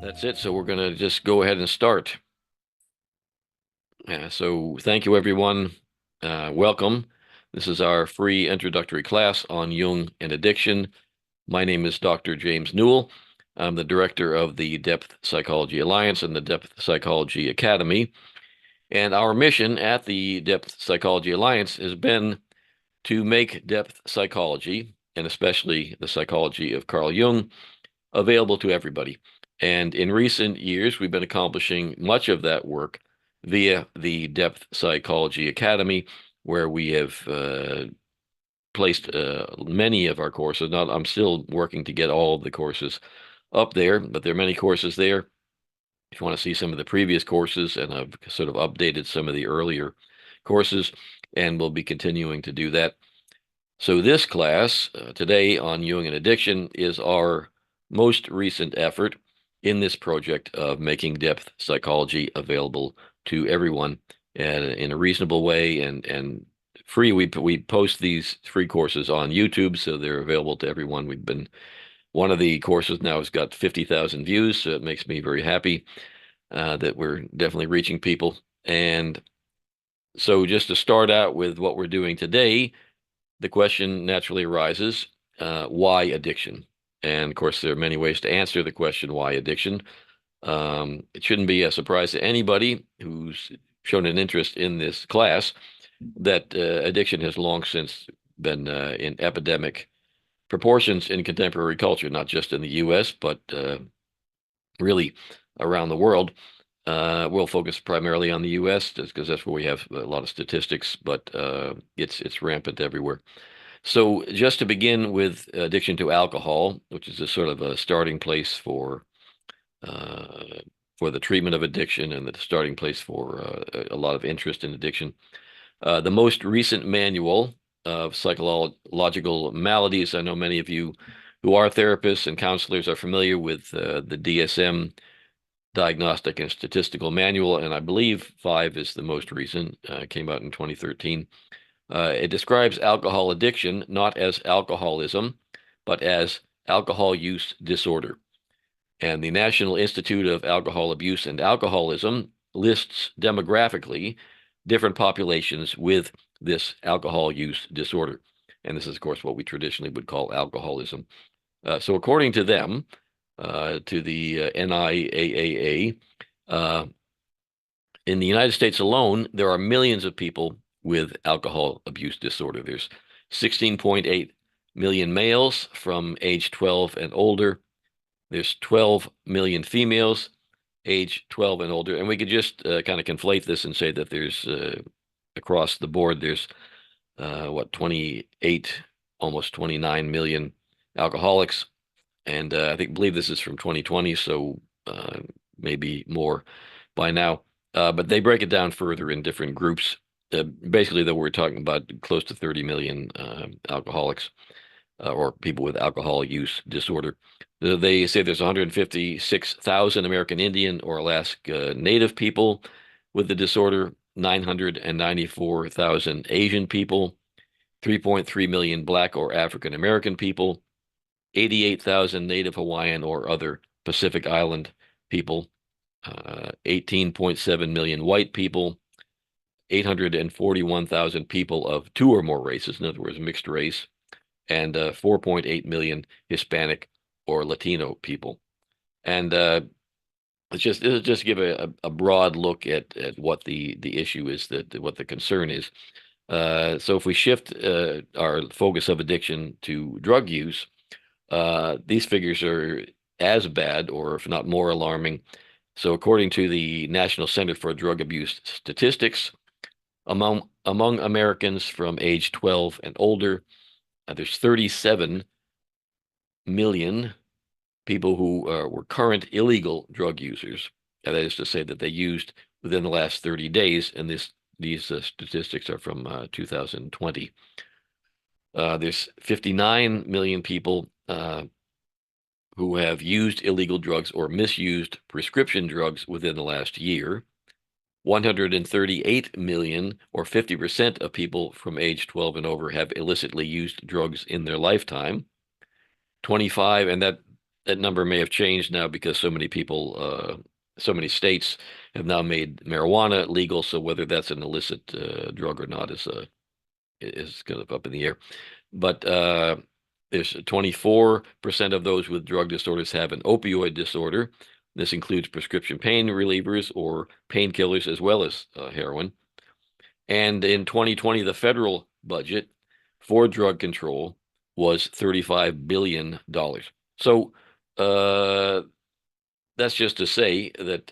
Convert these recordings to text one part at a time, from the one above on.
That's it. So we're going to just go ahead and start. So thank you, everyone. Welcome. This is our free introductory class on Jung and Addiction. My name is Dr. James Newell. I'm the director of the Depth Psychology Alliance and the Depth Psychology Academy. And our mission at the Depth Psychology Alliance has been to make depth psychology, and especially the psychology of Carl Jung, available to everybody. And in recent years, we've been accomplishing much of that work via the Depth Psychology Academy, where we have placed many of our courses. Not, I'm still working to get all of the courses up there, but there are many courses there. If you want to see some of the previous courses, and I've sort of updated some of the earlier courses, and we'll be continuing to do that. So this class today on Jung and Addiction is our most recent effort in this project of making depth psychology available to everyone in a reasonable way and free. We post these free courses on YouTube, so they're available to everyone. One of the courses now has got 50,000 views, so it makes me very happy that we're definitely reaching people. And so just to start out with what we're doing today, the question naturally arises, why addiction? And of course, there are many ways to answer the question, why addiction? It shouldn't be a surprise to anybody who's shown an interest in this class that addiction has long since been in epidemic proportions in contemporary culture, not just in the US, but really around the world. We'll focus primarily on the US just because that's where we have a lot of statistics, but it's rampant everywhere. So just to begin with addiction to alcohol, which is a sort of a starting place for the treatment of addiction and the starting place for a lot of interest in addiction. The most recent manual of psychological maladies, I know many of you who are therapists and counselors are familiar with the DSM Diagnostic and Statistical Manual, and I believe 5 is the most recent, came out in 2013. It describes alcohol addiction not as alcoholism, but as alcohol use disorder. And the National Institute of Alcohol Abuse and Alcoholism lists demographically different populations with this alcohol use disorder. And this is, of course, what we traditionally would call alcoholism. So according to them, to the NIAAA, in the United States alone, there are millions of people with alcohol abuse disorder. There's 16.8 million males from age 12 and older. There's 12 million females age 12 and older. And we could just kind of conflate this and say that there's across the board, there's 28, almost 29 million alcoholics. And believe this is from 2020, so maybe more by now. But they break it down further in different groups. Basically, though, we're talking about close to 30 million alcoholics or people with alcohol use disorder. They say there's 156,000 American Indian or Alaska Native people with the disorder, 994,000 Asian people, 3.3 million Black or African American people, 88,000 Native Hawaiian or other Pacific Island people, 18.7 million white people, 841,000 people of 2 or more races, in other words, mixed race, and 4.8 million Hispanic or Latino people. And it'll just give a broad look at what the issue is, what the concern is. So if we shift our focus of addiction to drug use, these figures are as bad, or if not more alarming. So according to the National Center for Drug Abuse Statistics, among Americans from age 12 and older, there's 37 million people who were current illegal drug users. That is to say that they used within the last 30 days, and these statistics are from 2020. There's 59 million people who have used illegal drugs or misused prescription drugs within the last year. 138 million, or 50% of people from age 12 and over, have illicitly used drugs in their lifetime. 25, and that that number may have changed now because so many people, so many states have now made marijuana legal. So whether that's an illicit drug or not is kind of up in the air. But there's 24% of those with drug disorders have an opioid disorder. This includes prescription pain relievers or painkillers as well as heroin. And in 2020, the federal budget for drug control was $35 billion. So uh, that's just to say that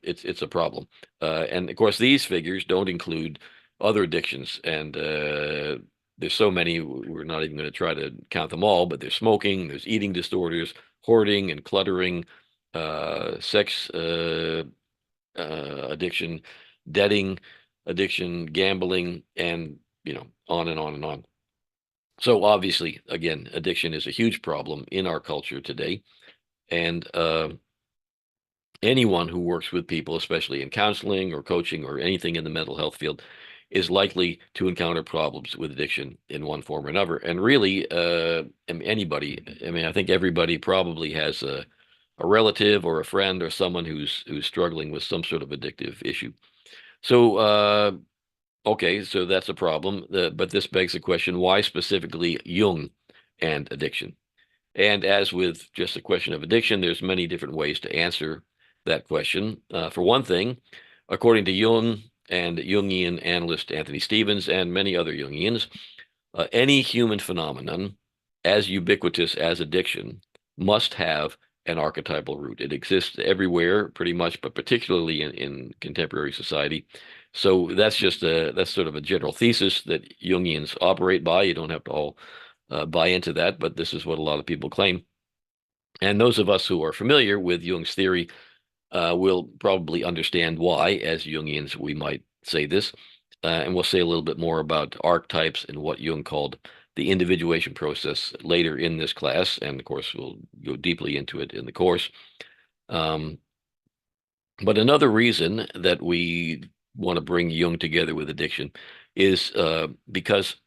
it's a problem. And of course, these figures don't include other addictions. And there's so many, we're not even going to try to count them all, but there's smoking, there's eating disorders, hoarding and cluttering, sex addiction, debting addiction, gambling, and on and on and on. So obviously, again, addiction is a huge problem in our culture today. And anyone who works with people, especially in counseling or coaching or anything in the mental health field, is likely to encounter problems with addiction in one form or another. And really, anybody, I think everybody probably has a relative or a friend or someone who's struggling with some sort of addictive issue. So, okay, so that's a problem. But this begs the question, why specifically Jung and addiction? And as with just a question of addiction, there's many different ways to answer that question. For one thing, according to Jung and Jungian analyst Anthony Stevens and many other Jungians, any human phenomenon as ubiquitous as addiction must have an archetypal root. It exists everywhere pretty much, but particularly in contemporary society. So that's sort of a general thesis that Jungians operate by. You don't have to all buy into that, but this is what a lot of people claim. And those of us who are familiar with Jung's theory will probably understand why, as Jungians, we might say this. And we'll say a little bit more about archetypes and what Jung called the individuation process later in this class. And of course, we'll go deeply into it in the course. But another reason that we want to bring Jung together with addiction is because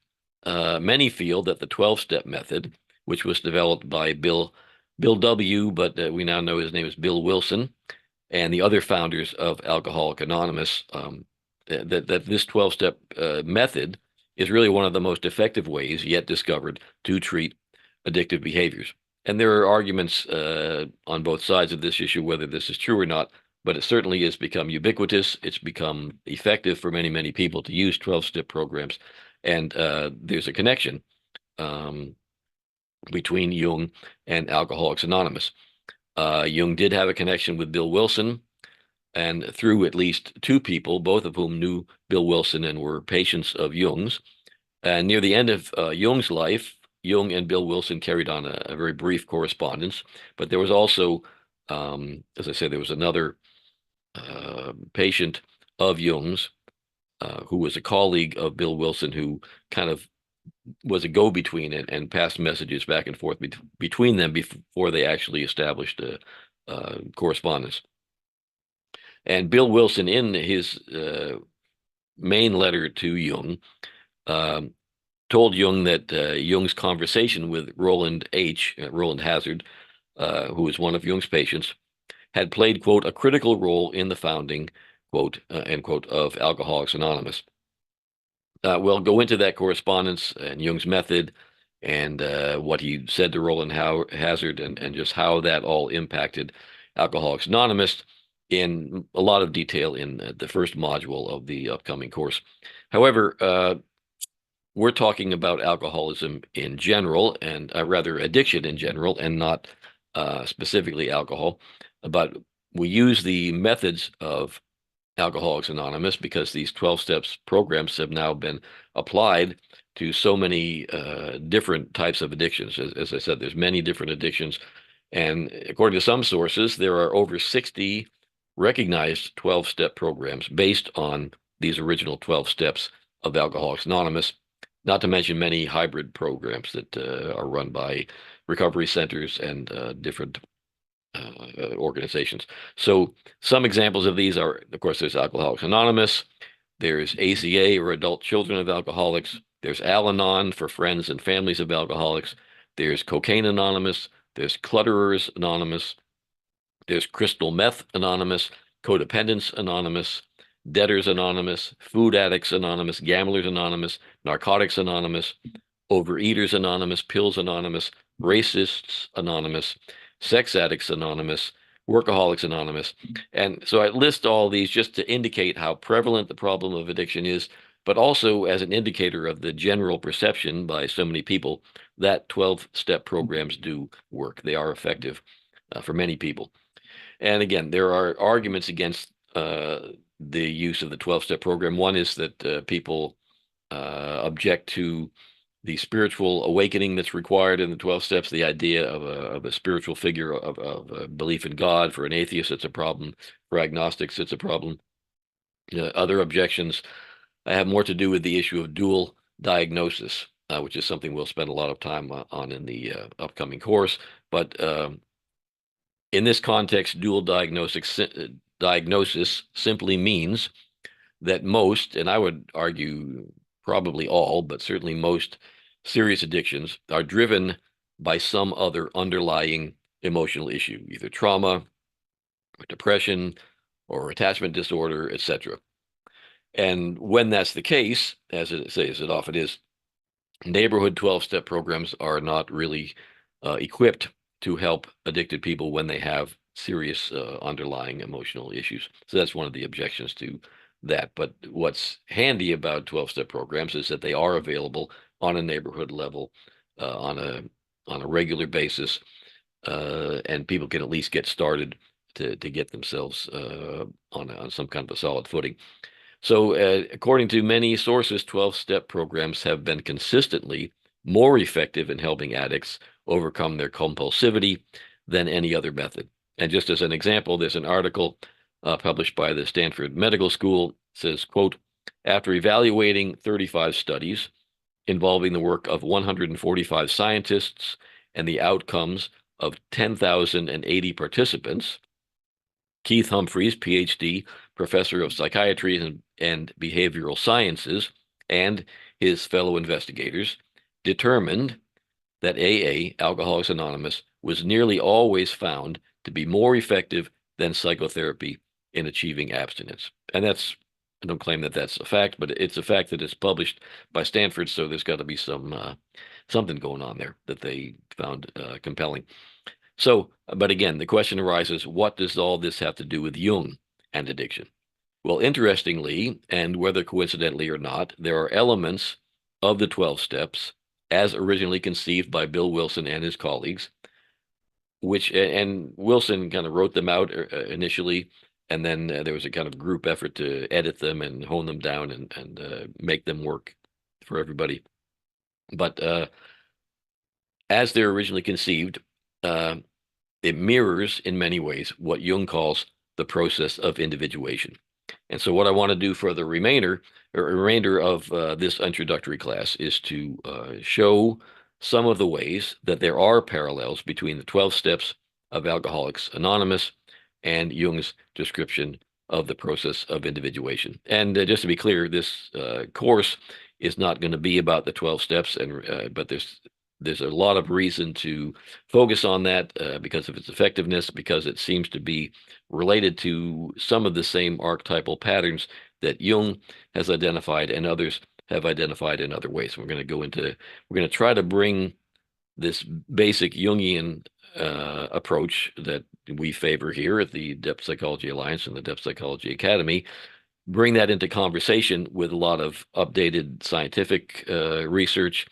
many feel that the 12-step method, which was developed by Bill W., but we now know his name is Bill Wilson, and the other founders of Alcoholics Anonymous, that this 12-step method is really one of the most effective ways yet discovered to treat addictive behaviors. And there are arguments on both sides of this issue, whether this is true or not, but it certainly has become ubiquitous. It's become effective for many, many people to use 12-step programs. And there's a connection between Jung and Alcoholics Anonymous. Jung did have a connection with Bill Wilson, and through at least two people, both of whom knew Bill Wilson and were patients of Jung's. And near the end of Jung's life, Jung and Bill Wilson carried on a very brief correspondence. But there was also, as I said, there was another patient of Jung's who was a colleague of Bill Wilson, who kind of was a go-between and passed messages back and forth between them before they actually established a correspondence. And Bill Wilson, in his main letter to Jung, told Jung that Jung's conversation with Roland Hazard, who was one of Jung's patients, had played, quote, a critical role in the founding, quote, end quote, of Alcoholics Anonymous. We'll go into that correspondence and Jung's method and what he said to Roland Hazard and just how that all impacted Alcoholics Anonymous in a lot of detail in the first module of the upcoming course. However, we're talking about alcoholism in general, and rather addiction in general, and not specifically alcohol. But we use the methods of Alcoholics Anonymous because these 12 steps programs have now been applied to so many different types of addictions. As I said, there's many different addictions. And according to some sources, there are over 60 recognized 12-step programs based on these original 12 steps of Alcoholics Anonymous, not to mention many hybrid programs that are run by recovery centers and different organizations. So some examples of these are, of course, there's Alcoholics Anonymous, there's ACA, or Adult Children of Alcoholics, there's Al-Anon for friends and families of alcoholics, there's Cocaine Anonymous, There's Clutterers Anonymous. There's Crystal Meth Anonymous, Codependence Anonymous, Debtors Anonymous, Food Addicts Anonymous, Gamblers Anonymous, Narcotics Anonymous, Overeaters Anonymous, Pills Anonymous, Racists Anonymous, Sex Addicts Anonymous, Workaholics Anonymous. And so I list all these just to indicate how prevalent the problem of addiction is, but also as an indicator of the general perception by so many people that 12-step programs do work. They are effective for many people. And again, there are arguments against the use of the 12-step program. One is that people object to the spiritual awakening that's required in the 12 steps, the idea of a spiritual figure, of a belief in God. For an atheist, it's a problem. For agnostics, it's a problem. Other objections have more to do with the issue of dual diagnosis, which is something we'll spend a lot of time on in the upcoming course. But in this context, dual diagnosis simply means that most, and I would argue probably all, but certainly most serious addictions are driven by some other underlying emotional issue, either trauma or depression or attachment disorder, etc. And when that's the case, as it often is, neighborhood 12-step programs are not really equipped to help addicted people when they have serious underlying emotional issues. So that's one of the objections to that. But what's handy about 12-step programs is that they are available on a neighborhood level on a regular basis, and people can at least get started to get themselves on some kind of a solid footing. So, according to many sources, 12-step programs have been consistently more effective in helping addicts overcome their compulsivity than any other method. And just as an example, there's an article published by the Stanford Medical School. It says, quote, after evaluating 35 studies involving the work of 145 scientists and the outcomes of 10,080 participants, Keith Humphreys, PhD, professor of psychiatry and behavioral sciences, and his fellow investigators determined that AA, Alcoholics Anonymous, was nearly always found to be more effective than psychotherapy in achieving abstinence. And I don't claim that that's a fact, but it's a fact that it's published by Stanford, so there's got to be something going on there that they found compelling. So, but again, the question arises, what does all this have to do with Jung and addiction? Well, interestingly, and whether coincidentally or not, there are elements of the 12 steps as originally conceived by Bill Wilson and his colleagues, and Wilson kind of wrote them out initially, and then there was a kind of group effort to edit them and hone them down and make them work for everybody. But as they're originally conceived, it mirrors in many ways what Jung calls the process of individuation. And so what I want to do for the remainder of this introductory class is to show some of the ways that there are parallels between the 12 steps of Alcoholics Anonymous and Jung's description of the process of individuation. And just to be clear, this course is not going to be about the 12 steps, but there's a lot of reason to focus on that because of its effectiveness, because it seems to be related to some of the same archetypal patterns that Jung has identified and others have identified in other ways. We're going to try to bring this basic Jungian approach that we favor here at the Depth Psychology Alliance and the Depth Psychology Academy, bring that into conversation with a lot of updated scientific research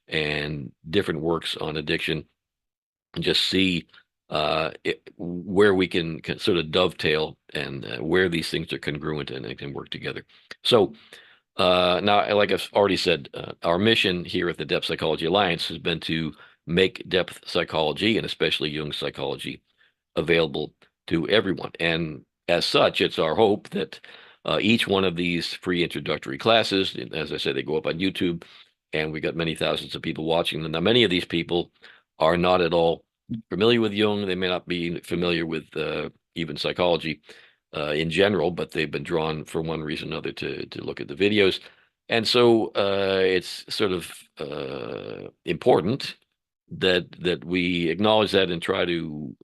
and different works on addiction, and just see where we can sort of dovetail and where these things are congruent and they can work together. So now, like I've already said, our mission here at the Depth Psychology Alliance has been to make depth psychology, and especially Jung's psychology, available to everyone. And as such, it's our hope that each one of these free introductory classes, as I said, they go up on YouTube, and we got many thousands of people watching them. Now, many of these people are not at all familiar with Jung. They may not be familiar with even psychology in general, but they've been drawn for one reason or another to look at the videos. And so it's sort of important that we acknowledge that and try to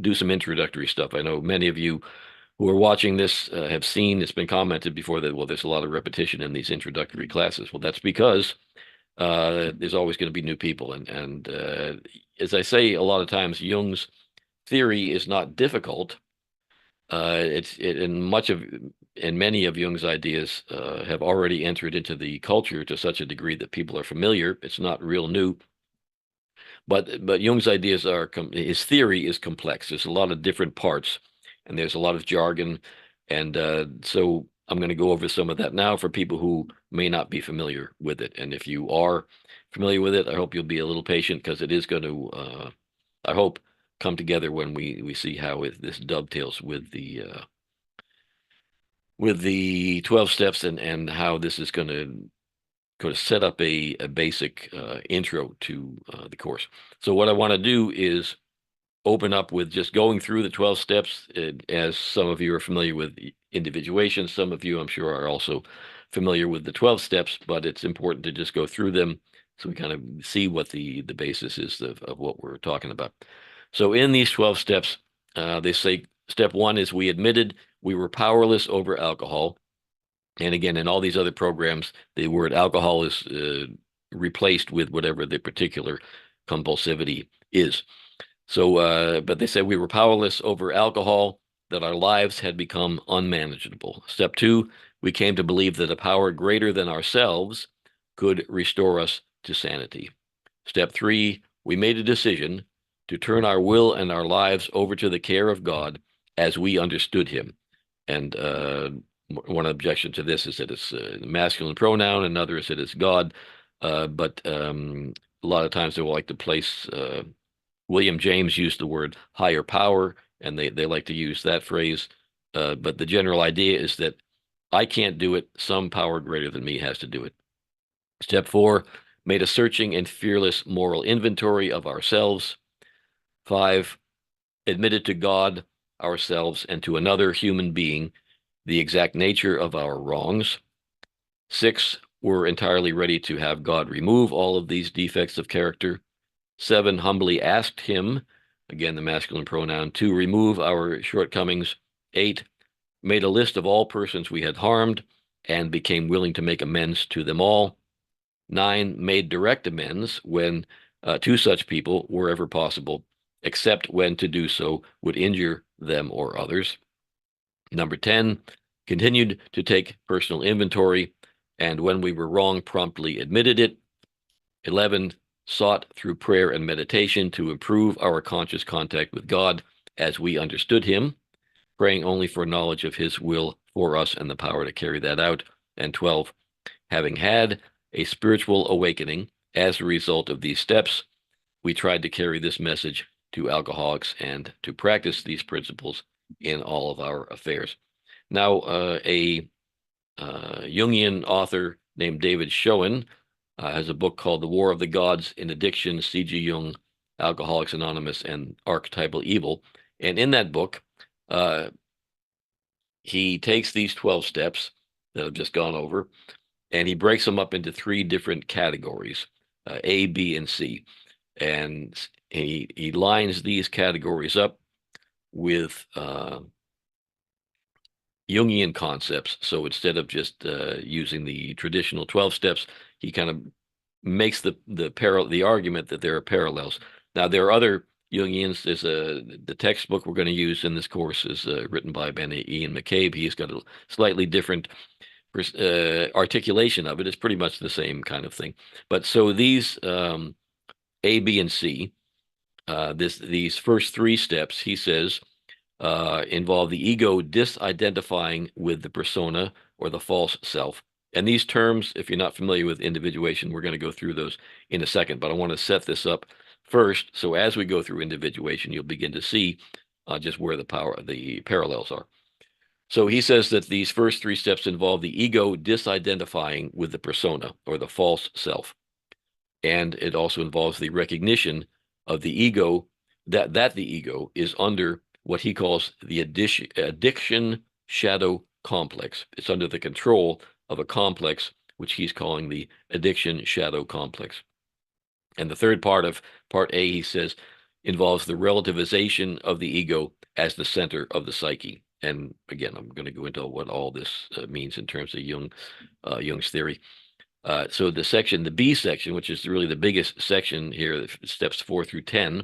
do some introductory stuff. I know many of you who are watching this have seen it's been commented before that, well, there's a lot of repetition in these introductory classes. Well, that's because there's always going to be new people, and as I say a lot of times, Jung's theory is not difficult. And many of Jung's ideas have already entered into the culture to such a degree that people are familiar. It's not real new. But Jung's ideas are his theory is complex. There's a lot of different parts, and there's a lot of jargon, and so I'm going to go over some of that now for people who may not be familiar with it. And if you are familiar with it, I hope you'll be a little patient because it is going to, I hope, come together when we see how this dovetails with the 12 steps and how this is going to set up a basic intro to the course. So what I want to do is open up with just going through the 12 steps. As some of you are familiar with individuation, some of you I'm sure are also familiar with the 12 steps, but it's important to just go through them so we kind of see what the basis is of what we're talking about. So in these 12 steps, they say step one is we admitted we were powerless over alcohol. And again, in all these other programs, the word alcohol is replaced with whatever the particular compulsivity is. So, but they said we were powerless over alcohol, that our lives had become unmanageable. Step two, we came to believe that a power greater than ourselves could restore us to sanity. Step three, we made a decision to turn our will and our lives over to the care of God as we understood him. And one objection to this is that it's a masculine pronoun, another is that it's God. But a lot of times they will like to place, William James used the word higher power, and they like to use that phrase. But the general idea is that I can't do it. Some power greater than me has to do it. Step four, made a searching and fearless moral inventory of ourselves. Five, admitted to God, ourselves, and to another human being the exact nature of our wrongs. Six, we're entirely ready to have God remove all of these defects of character. Seven, humbly asked him, again the masculine pronoun, to remove our shortcomings. Eight, made a list of all persons we had harmed and became willing to make amends to them all. Nine, made direct amends when to such people wherever possible, except when to do so would injure them or others. Number 10, continued to take personal inventory, and when we were wrong, promptly admitted it. 11, sought through prayer and meditation to improve our conscious contact with God as we understood him, praying only for knowledge of his will for us and the power to carry that out. And 12, having had a spiritual awakening as a result of these steps, we tried to carry this message to alcoholics and to practice these principles in all of our affairs. Now, a Jungian author named David Schoen has a book called The War of the Gods in Addiction, C.G. Jung, Alcoholics Anonymous, and Archetypal Evil. And in that book, he takes these 12 steps that I've just gone over, and he breaks them up into three different categories, A, B, and C. And he lines these categories up with Jungian concepts. So instead of just using the traditional 12 steps, he kind of makes the argument that there are parallels. Now there are other Jungians. There's the textbook we're going to use in this course is written by Ben Ian McCabe. He's got a slightly different articulation of it. It's pretty much the same kind of thing. But so these A, B, and C, these first three steps, he says, involve the ego disidentifying with the persona or the false self. And these terms, if you're not familiar with individuation, we're going to go through those in a second, but I want to set this up first. So as we go through individuation, you'll begin to see just where the parallels are. So he says that these first three steps involve the ego disidentifying with the persona or the false self. And it also involves the recognition of the ego, that the ego is under what he calls the addiction shadow complex. It's under the control of a complex, which he's calling the addiction shadow complex. And the third part of part A, he says, involves the relativization of the ego as the center of the psyche. And again, I'm going to go into what all this means in terms of Jung's theory. So the B section, which is really the biggest section here, steps 4 through 10,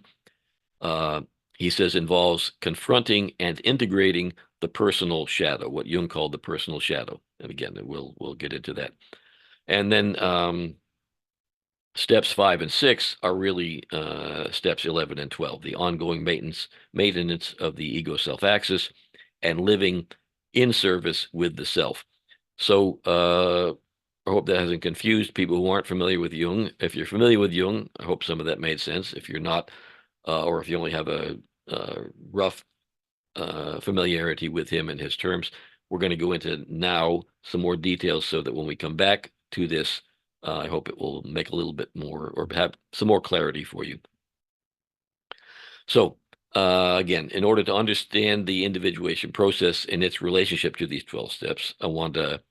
uh, he says involves confronting and integrating the personal shadow, what Jung called the personal shadow. And again, we'll get into that. And then steps 5 and 6 are really steps 11 and 12, the ongoing maintenance of the ego self-axis and living in service with the self. So I hope that hasn't confused people who aren't familiar with Jung. If you're familiar with Jung, I hope some of that made sense. If you're not, or if you only have a rough familiarity with him and his terms, we're going to go into now some more details so that when we come back to this, I hope it will make a little bit more or have some more clarity for you. So again, in order to understand the individuation process and its relationship to these 12 steps, I want to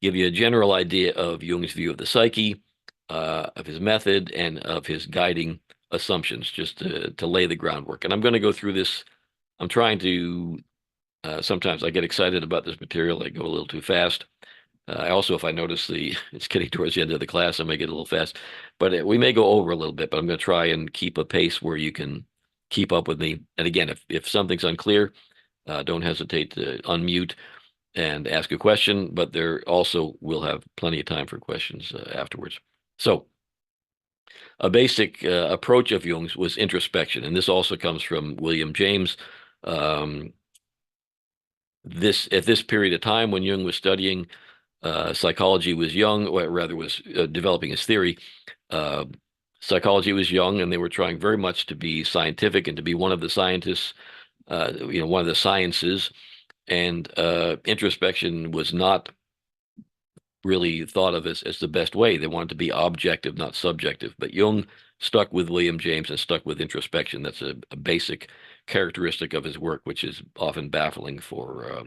give you a general idea of Jung's view of the psyche, of his method, and of his guiding assumptions, just to lay the groundwork. And I'm going to go through this. I'm trying to, sometimes I get excited about this material. I go a little too fast. I also, if I notice it's getting towards the end of the class, I may get a little fast, but we may go over a little bit, but I'm going to try and keep a pace where you can keep up with me. And again, if something's unclear, don't hesitate to unmute and ask a question, but there also will have plenty of time for questions afterwards. So a basic approach of Jung's was introspection, and this also comes from William James. At this period of time when Jung was studying psychology was young, or rather was developing his theory. Psychology was young, and they were trying very much to be scientific and to be one of the scientists, one of the sciences. And introspection was not really thought of as the best way. They wanted to be objective, not subjective. But Jung stuck with William James and stuck with introspection. That's a basic characteristic of his work, which is often baffling for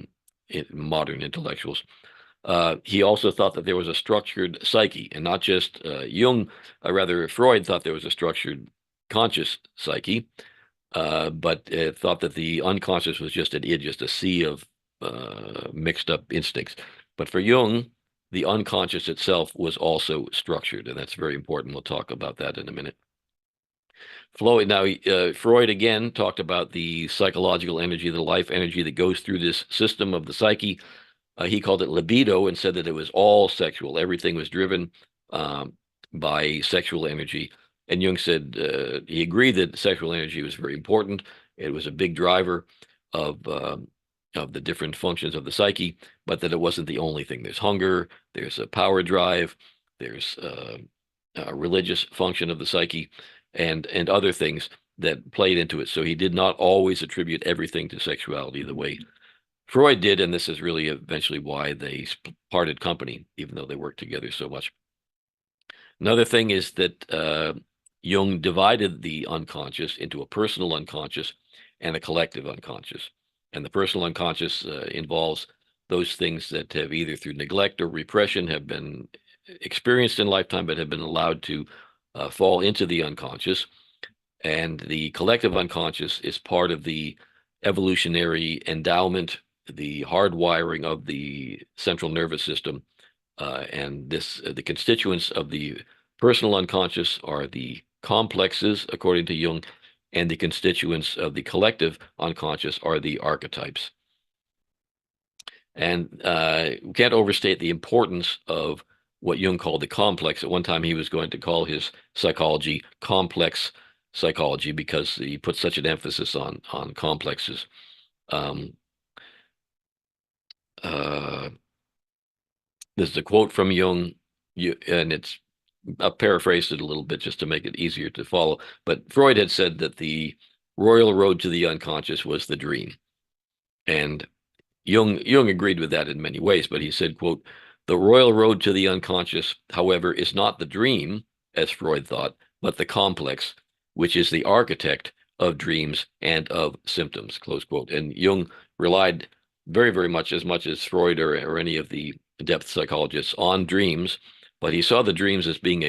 modern intellectuals. He also thought that there was a structured psyche, and not just Jung, rather Freud thought there was a structured conscious psyche, but thought that the unconscious was just a sea of mixed up instincts. But for Jung, the unconscious itself was also structured, and that's very important. We'll talk about that in a minute. Freud again talked about the psychological energy, the life energy that goes through this system of the psyche. He called it libido and said that it was all sexual. Everything was driven by sexual energy. And Jung said he agreed that sexual energy was very important. It was a big driver of the different functions of the psyche, but that it wasn't the only thing. There's hunger, there's a power drive, there's a religious function of the psyche, and other things that played into it. So he did not always attribute everything to sexuality the way Freud did, and this is really eventually why they parted company, even though they worked together so much. Another thing is that Jung divided the unconscious into a personal unconscious and a collective unconscious. And the personal unconscious involves those things that have either through neglect or repression have been experienced in lifetime, but have been allowed to fall into the unconscious. And the collective unconscious is part of the evolutionary endowment, the hardwiring of the central nervous system, and the constituents of the personal unconscious are the complexes, according to Jung, and the constituents of the collective unconscious are the archetypes. And we can't overstate the importance of what Jung called the complex. At one time, he was going to call his psychology complex psychology because he put such an emphasis on complexes. This is a quote from Jung, and I've paraphrased it a little bit just to make it easier to follow. But Freud had said that the royal road to the unconscious was the dream. And Jung agreed with that in many ways, but he said, quote, "The royal road to the unconscious, however, is not the dream, as Freud thought, but the complex, which is the architect of dreams and of symptoms," close quote. And Jung relied very, very much as Freud or any of the depth psychologists on dreams, but he saw the dreams as being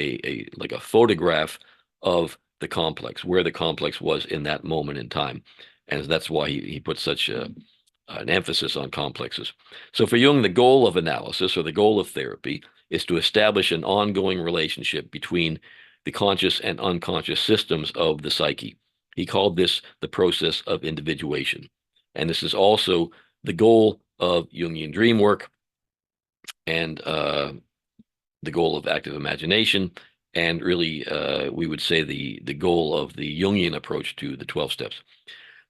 like a photograph of the complex, where the complex was in that moment in time. And that's why he put such an emphasis on complexes. So for Jung, the goal of analysis or the goal of therapy is to establish an ongoing relationship between the conscious and unconscious systems of the psyche. He called this the process of individuation. And this is also the goal of Jungian dream work and the goal of active imagination, and really, we would say the goal of the Jungian approach to the 12 steps.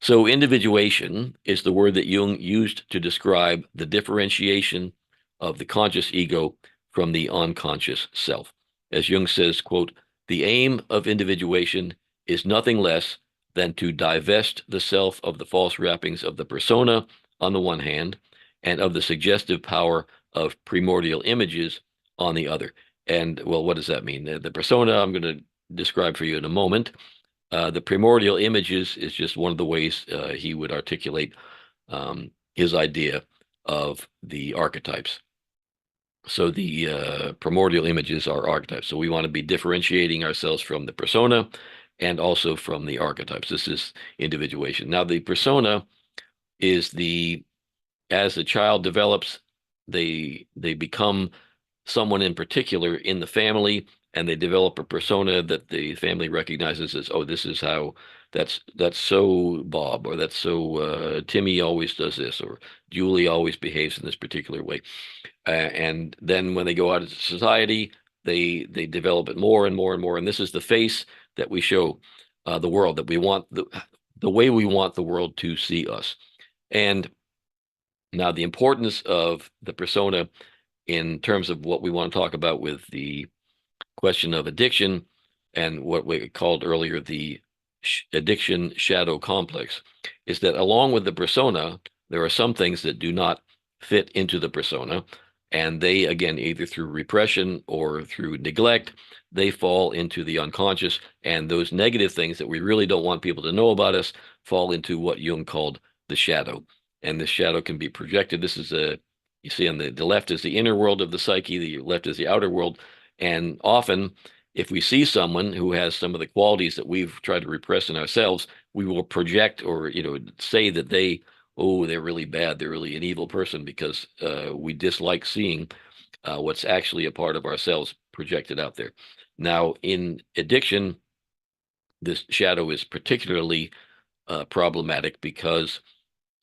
So individuation is the word that Jung used to describe the differentiation of the conscious ego from the unconscious self. As Jung says, quote, "The aim of individuation is nothing less than to divest the self of the false wrappings of the persona on the one hand, and of the suggestive power of primordial images on the other." And well, what does that mean? The persona I'm going to describe for you in a moment. The primordial images is just one of the ways he would articulate his idea of the archetypes. So the primordial images are archetypes. So we want to be differentiating ourselves from the persona and also from the archetypes. This is individuation. Now, the persona is as the child develops, they become someone in particular in the family, and they develop a persona that the family recognizes as, oh, this is how that's so Bob, or that's so Timmy always does this, or Julie always behaves in this particular way. And then when they go out into society, they develop it more and more and more. And this is the face that we show the world, that we want the way we want the world to see us. And now the importance of the persona in terms of what we want to talk about with the question of addiction and what we called earlier the addiction shadow complex is that along with the persona, there are some things that do not fit into the persona. And they, again, either through repression or through neglect, they fall into the unconscious. And those negative things that we really don't want people to know about us fall into what Jung called the shadow. And the shadow can be projected. This is you see on the left is the inner world of the psyche, the left is the outer world. And often, if we see someone who has some of the qualities that we've tried to repress in ourselves, we will project or, say that they're really bad, they're really an evil person, because we dislike seeing what's actually a part of ourselves projected out there. Now, in addiction, this shadow is particularly problematic because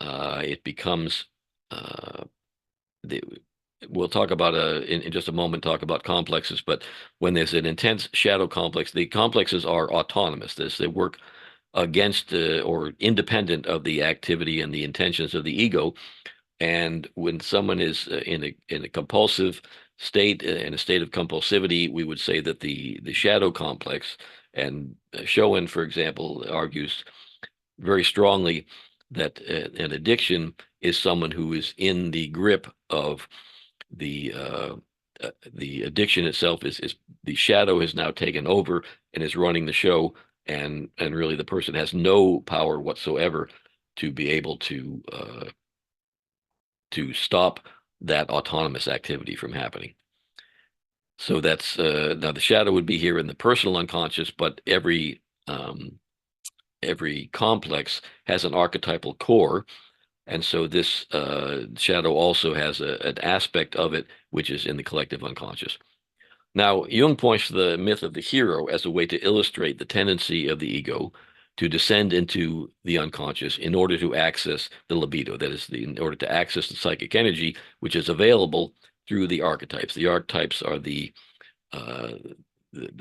it becomes we'll talk about in just a moment, talk about complexes, but when there's an intense shadow complex, the complexes are autonomous. They work against or independent of the activity and the intentions of the ego. And when someone is in a compulsive state, in a state of compulsivity, we would say that the shadow complex, and Schoen, for example, argues very strongly that an addiction is someone who is in the grip of the addiction itself. Is the shadow has now taken over and is running the show, and really the person has no power whatsoever to be able to stop that autonomous activity from happening. So that's now the shadow would be here in the personal unconscious, but every complex has an archetypal core. And so this shadow also has an aspect of it which is in the collective unconscious. Now, Jung points to the myth of the hero as a way to illustrate the tendency of the ego to descend into the unconscious in order to access the libido, that is, in order to access the psychic energy, which is available through the archetypes. The archetypes are the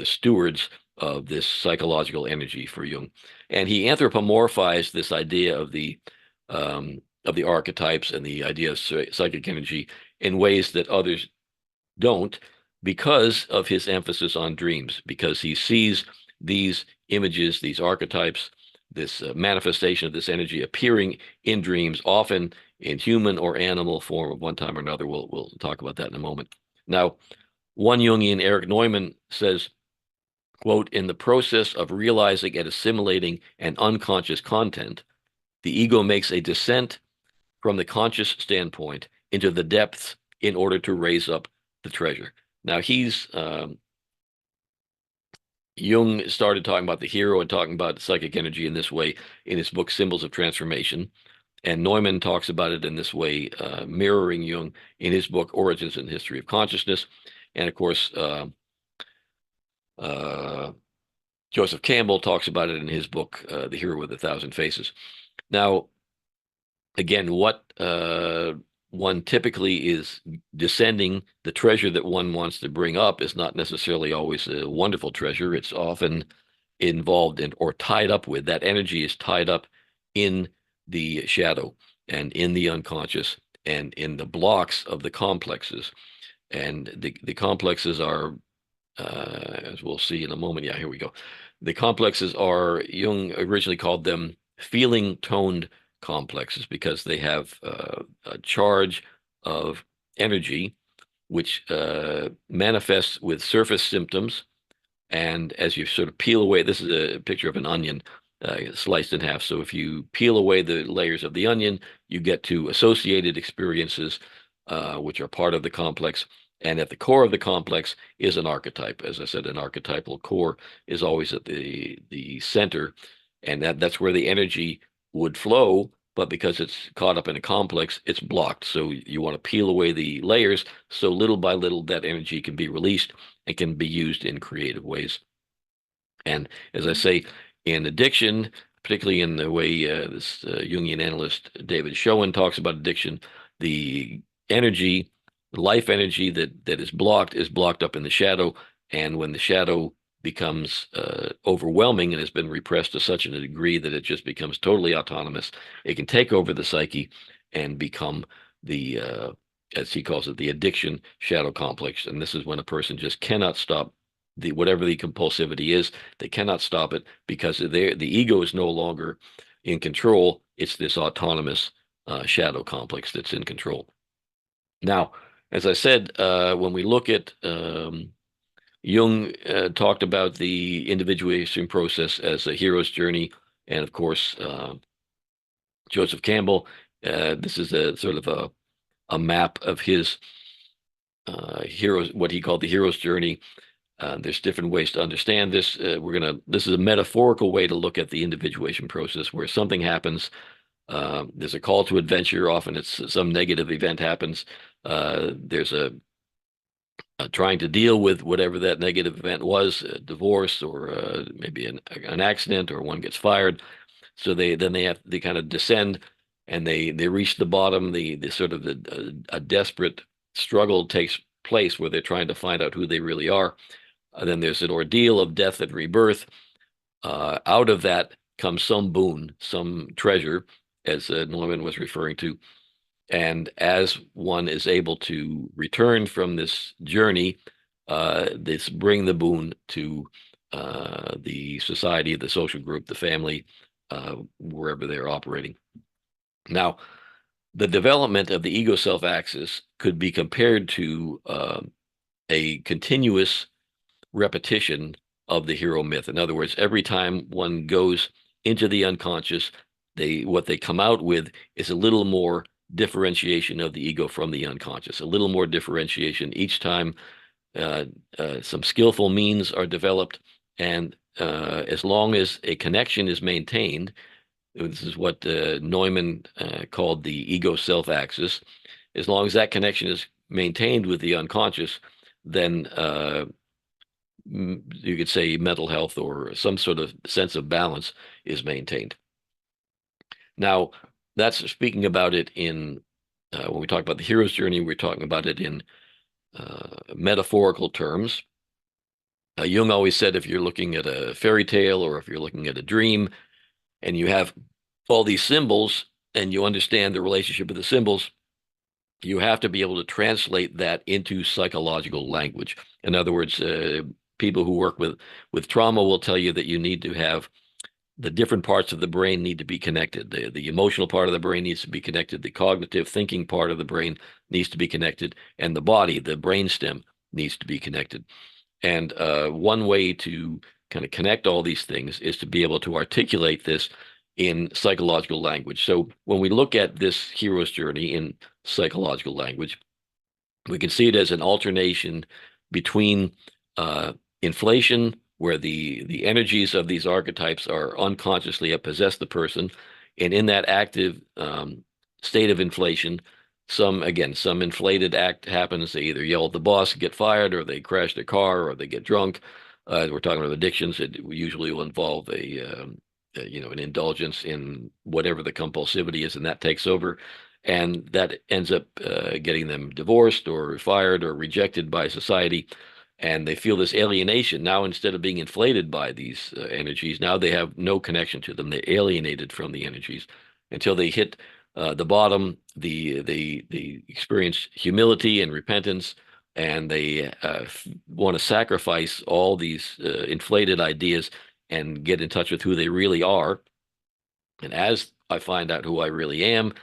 stewards of this psychological energy for Jung. And he anthropomorphized this idea of the archetypes and the idea of psychic energy in ways that others don't, because of his emphasis on dreams, because he sees these images, these archetypes, this manifestation of this energy appearing in dreams, often in human or animal form of one time or another. We'll talk about that in a moment. Now, one Jungian, Erich Neumann, says, quote, "In the process of realizing and assimilating an unconscious content, the ego makes a descent from the conscious standpoint into the depths in order to raise up the treasure." Now, he's Jung started talking about the hero and talking about psychic energy in this way in his book Symbols of Transformation. And Neumann talks about it in this way, mirroring Jung in his book Origins and History of Consciousness. And of course, uh, Joseph Campbell talks about it in his book, The Hero with a Thousand Faces. Now, again, what one typically is descending, the treasure that one wants to bring up is not necessarily always a wonderful treasure. It's often involved in or tied up with, that energy is tied up in the shadow and in the unconscious and in the blocks of the complexes. And the complexes are, as we'll see in a moment. Yeah, here we go. The complexes are, Jung originally called them feeling toned complexes because they have a charge of energy which manifests with surface symptoms. And as you sort of peel away, this is a picture of an onion sliced in half. So if you peel away the layers of the onion, you get to associated experiences, which are part of the complex. And at the core of the complex is an archetype. As I said, an archetypal core is always at the center, and that's where the energy would flow. But because it's caught up in a complex, it's blocked. So you want to peel away the layers, so little by little that energy can be released and can be used in creative ways. And as I say, in addiction, particularly in the way this Jungian analyst David Schoen talks about addiction, the energy, life energy that is blocked up in the shadow. And when the shadow becomes overwhelming and has been repressed to such a degree that it just becomes totally autonomous, it can take over the psyche and become the, as he calls it, the addiction shadow complex. And this is when a person just cannot stop the whatever the compulsivity is. They cannot stop it because the ego is no longer in control. It's this autonomous shadow complex that's in control. Now, as I said, when we look at Jung talked about the individuation process as a hero's journey, and of course, Joseph Campbell. This is a sort of a map of his heroes, what he called the hero's journey. There's different ways to understand this. This is a metaphorical way to look at the individuation process where something happens. There's a call to adventure. Often it's some negative event happens. There's a trying to deal with whatever that negative event was, a divorce or maybe an accident or one gets fired. So they kind of descend and they reach the bottom. The sort of a desperate struggle takes place where they're trying to find out who they really are. Then there's an ordeal of death and rebirth. Out of that comes some boon, some treasure, as Norman was referring to. And as one is able to return from this journey, this bring the boon to the society, the social group, the family, wherever they're operating. Now, the development of the ego self axis could be compared to a continuous repetition of the hero myth. In other words, every time one goes into the unconscious, what they come out with is a little more differentiation of the ego from the unconscious, a little more differentiation each time. Some skillful means are developed, and as long as a connection is maintained, this is what Neumann called the ego self axis. As long as that connection is maintained with the unconscious, then you could say mental health or some sort of sense of balance is maintained. Now, that's speaking about it in, when we talk about the hero's journey, we're talking about it in metaphorical terms. Jung always said if you're looking at a fairy tale or if you're looking at a dream and you have all these symbols and you understand the relationship of the symbols, you have to be able to translate that into psychological language. In other words, people who work with trauma will tell you that you need to have the different parts of the brain need to be connected. The emotional part of the brain needs to be connected. The cognitive thinking part of the brain needs to be connected. And the body, the brainstem, needs to be connected. And one way to kind of connect all these things is to be able to articulate this in psychological language. So when we look at this hero's journey in psychological language, we can see it as an alternation between inflation, where the energies of these archetypes are unconsciously have possessed the person, and in that active state of inflation, some inflated act happens. They either yell at the boss and get fired, or they crash their car, or they get drunk. We're talking about addictions. It usually will involve an indulgence in whatever the compulsivity is, and that takes over, and that ends up getting them divorced or fired or rejected by society. And they feel this alienation. Now, instead of being inflated by these energies, now they have no connection to them. They're alienated from the energies until they hit the bottom. They experience humility and repentance, and they want to sacrifice all these inflated ideas and get in touch with who they really are. And as I find out who I really am,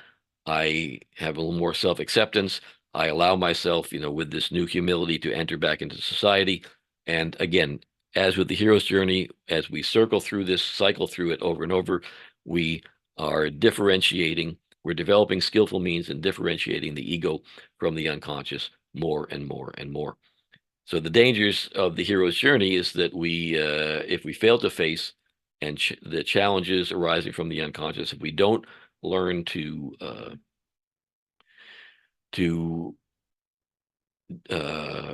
I have a little more self-acceptance. I allow myself, with this new humility, to enter back into society. And again, as with the hero's journey, as we circle through this, cycle through it over and over, we are differentiating. We're developing skillful means and differentiating the ego from the unconscious more and more and more. So the dangers of the hero's journey is that if we fail to face the challenges arising from the unconscious, if we don't learn to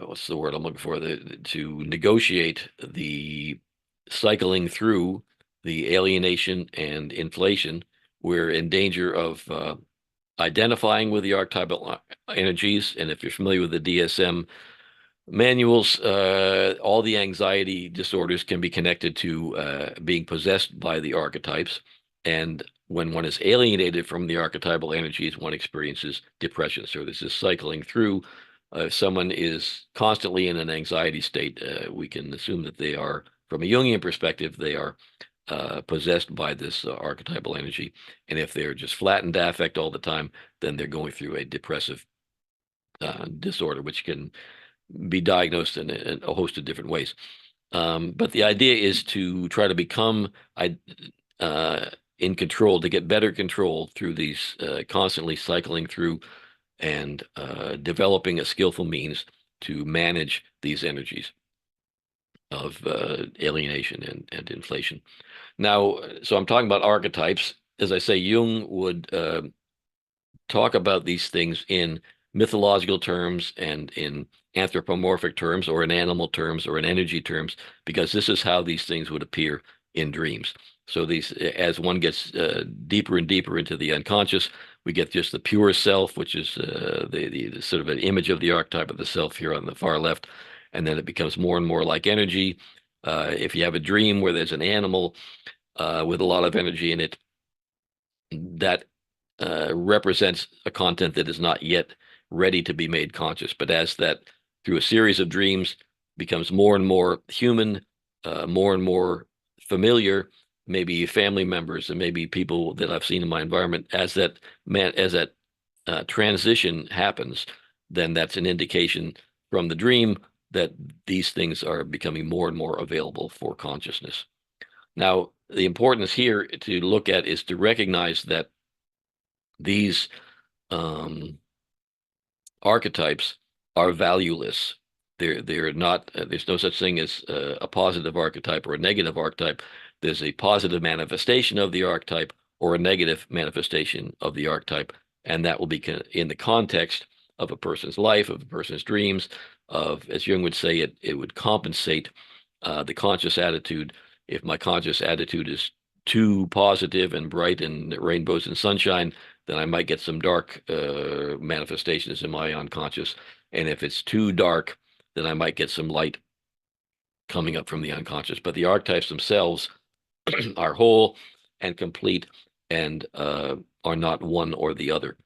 what's the word I'm looking for? To negotiate the cycling through the alienation and inflation, we're in danger of identifying with the archetypal energies. And if you're familiar with the DSM manuals, all the anxiety disorders can be connected to being possessed by the archetypes. And when one is alienated from the archetypal energies, one experiences depression. So this is cycling through. If someone is constantly in an anxiety state, we can assume that they are, from a Jungian perspective, they are possessed by this archetypal energy. And if they're just flat and affect all the time, then they're going through a depressive disorder, which can be diagnosed in a host of different ways. But the idea is to try to become in control, to get better control through these constantly cycling through and developing a skillful means to manage these energies of alienation and inflation. Now, so I'm talking about archetypes. As I say, Jung would talk about these things in mythological terms and in anthropomorphic terms, or in animal terms, or in energy terms, because this is how these things would appear in dreams. So these, as one gets deeper and deeper into the unconscious, we get just the pure self, which is the sort of an image of the archetype of the self here on the far left, and then it becomes more and more like energy. If you have a dream where there's an animal with a lot of energy in it, that represents a content that is not yet ready to be made conscious. But as that, through a series of dreams, becomes more and more human, more and more familiar, maybe family members and maybe people that I've seen in my environment, as that transition happens, then that's an indication from the dream that these things are becoming more and more available for consciousness. Now, the importance here to look at is to recognize that these archetypes are valueless. They're not. There's no such thing as a positive archetype or a negative archetype. There's a positive manifestation of the archetype or a negative manifestation of the archetype, and that will be in the context of a person's life, of a person's dreams. As Jung would say, it would compensate the conscious attitude. If my conscious attitude is too positive and bright and rainbows and sunshine, then I might get some dark manifestations in my unconscious. And if it's too dark, then I might get some light coming up from the unconscious. But the archetypes themselves are whole and complete and are not one or the other.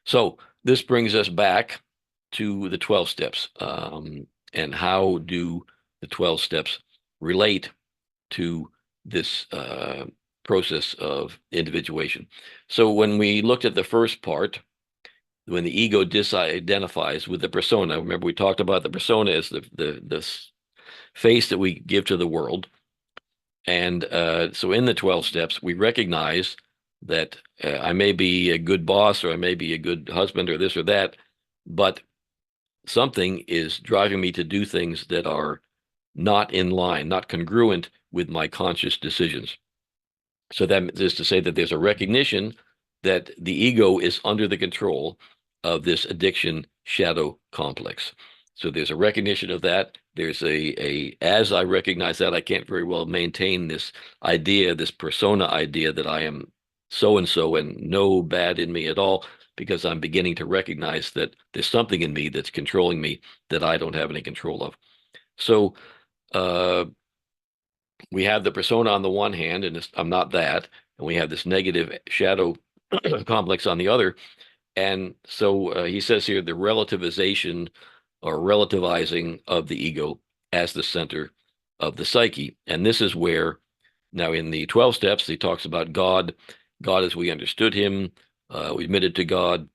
So this brings us back to the 12 steps. And how do the 12 steps relate to this process of individuation? So when we looked at the first part, when the ego disidentifies with the persona, remember we talked about the persona as the face that we give to the world. And so in the 12 steps, we recognize that I may be a good boss, or I may be a good husband, or this or that, but something is driving me to do things that are not in line, not congruent with my conscious decisions. So that is to say that there's a recognition that the ego is under the control of this addiction shadow complex. So there's a recognition of that. There's as I recognize that, I can't very well maintain this idea, this persona idea that I am so and so and no bad in me at all, because I'm beginning to recognize that there's something in me that's controlling me that I don't have any control of. So uh, we have the persona on the one hand, and I'm not that, and we have this negative shadow complex on the other. And so he says here the relativization or relativizing of the ego as the center of the psyche. And this is where, now in the 12 steps, he talks about God, God as we understood him, we admitted to God.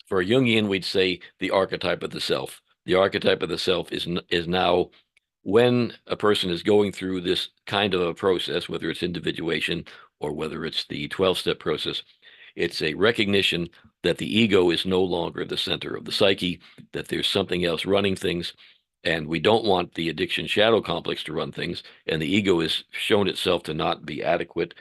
For a Jungian, we'd say the archetype of the self. The archetype of the self is now when a person is going through this kind of a process, whether it's individuation or whether it's the 12-step process, it's a recognition that the ego is no longer the center of the psyche, that there's something else running things, and we don't want the addiction shadow complex to run things, and the ego has shown itself to not be adequate,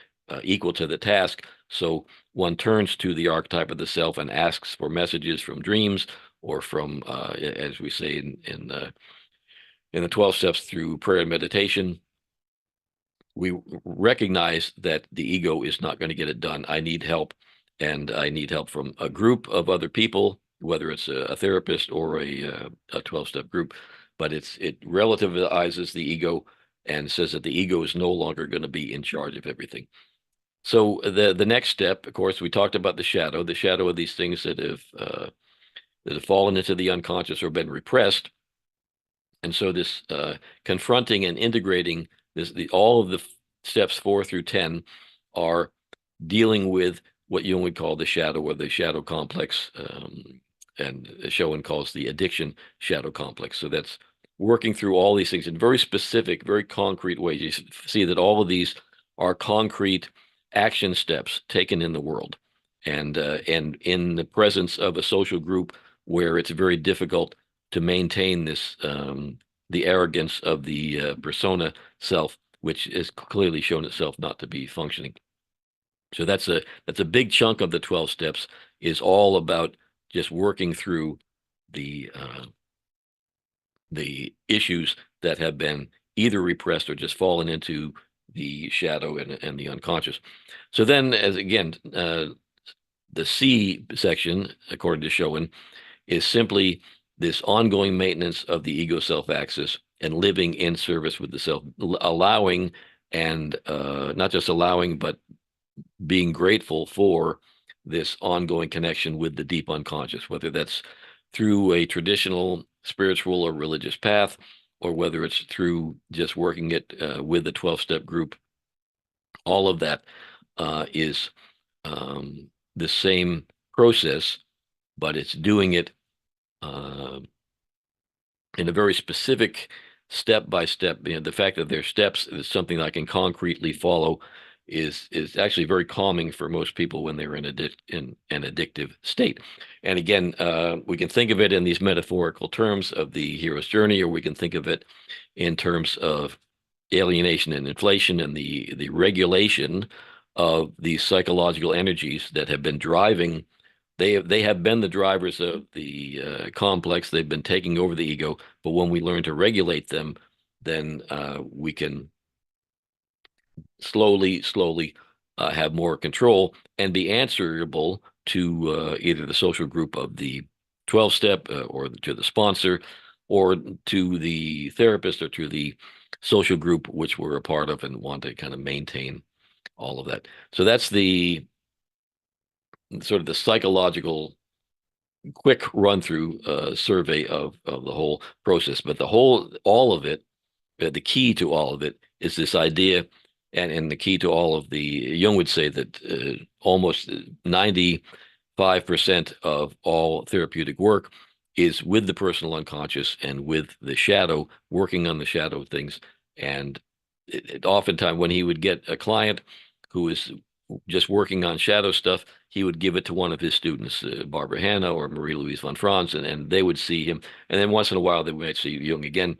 equal to the task. So one turns to the archetype of the self and asks for messages from dreams or from, as we say in the 12 steps through prayer and meditation. We recognize that the ego is not going to get it done. I need help, and I need help from a group of other people, whether it's a therapist or a 12-step group. But it relativizes the ego and says that the ego is no longer going to be in charge of everything. So the next step, of course, we talked about the shadow of these things that have fallen into the unconscious or been repressed. And so this confronting and integrating all of the steps 4 through 10 are dealing with what Jung would call the shadow or the shadow complex, and Schoen calls the addiction shadow complex. So that's working through all these things in very specific, very concrete ways. You see that all of these are concrete action steps taken in the world, and in the presence of a social group where it's very difficult to maintain this the arrogance of the persona self, which has clearly shown itself not to be functioning. So that's a big chunk of the 12 steps, is all about just working through the issues that have been either repressed or just fallen into the shadow and the unconscious. So then, as again, the C section, according to Schoen, is simply this ongoing maintenance of the ego self axis and living in service with the self, allowing and not just allowing, but being grateful for this ongoing connection with the deep unconscious, whether that's through a traditional spiritual or religious path, or whether it's through just working it with the 12-step group. All of that is the same process, but it's doing it in a very specific step-by-step. The fact that there's steps is something I can concretely follow is actually very calming for most people when they're in an addictive state. And again, we can think of it in these metaphorical terms of the hero's journey, or we can think of it in terms of alienation and inflation and the regulation of these psychological energies that have been driving. They have been the drivers of the complex. They've been taking over the ego. But when we learn to regulate them, then we can slowly have more control and be answerable to either the social group of the 12-step or to the sponsor, or to the therapist, or to the social group which we're a part of and want to kind of maintain all of that. So that's the sort of the psychological quick run through survey of the whole process. But all of it, the key to all of it is this idea, and the key to all of the, Jung would say that almost 95% of all therapeutic work is with the personal unconscious and with the shadow, working on the shadow things. And oftentimes when he would get a client who is just working on shadow stuff, he would give it to one of his students, Barbara Hanna or Marie-Louise von Franz, and they would see him. And then once in a while, they might see Jung again.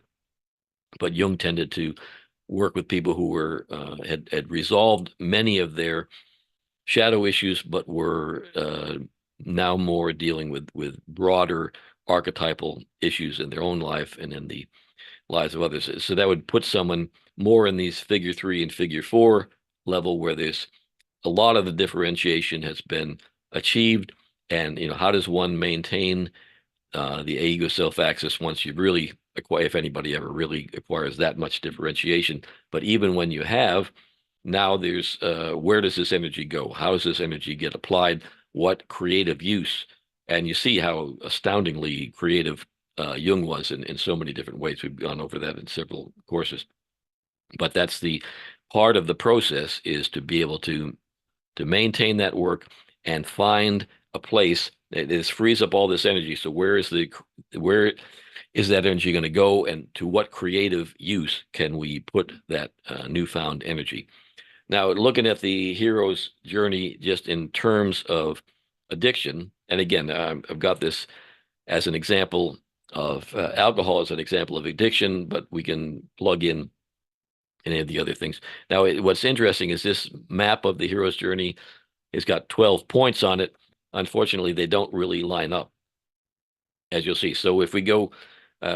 But Jung tended to work with people who were had resolved many of their shadow issues, but were now more dealing with broader archetypal issues in their own life and in the lives of others. So that would put someone more in these figure 3 and figure 4 level, where there's a lot of the differentiation has been achieved. And how does one maintain the ego self axis once you really acquire, if anybody ever really acquires that much differentiation? But even when you have, now there's where does this energy go? How does this energy get applied? What creative use? And you see how astoundingly creative Jung was in so many different ways. We've gone over that in several courses. But that's the part of the process, is to be able to maintain that work and find a place that is frees up all this energy. So where is that energy going to go, and to what creative use can we put that newfound energy? Now, looking at the hero's journey just in terms of addiction, and again, I've got this as an example of alcohol as an example of addiction, but we can plug in any of the other things. Now, what's interesting is this map of the hero's journey has got 12 points on it. Unfortunately, they don't really line up, as you'll see. So if we go,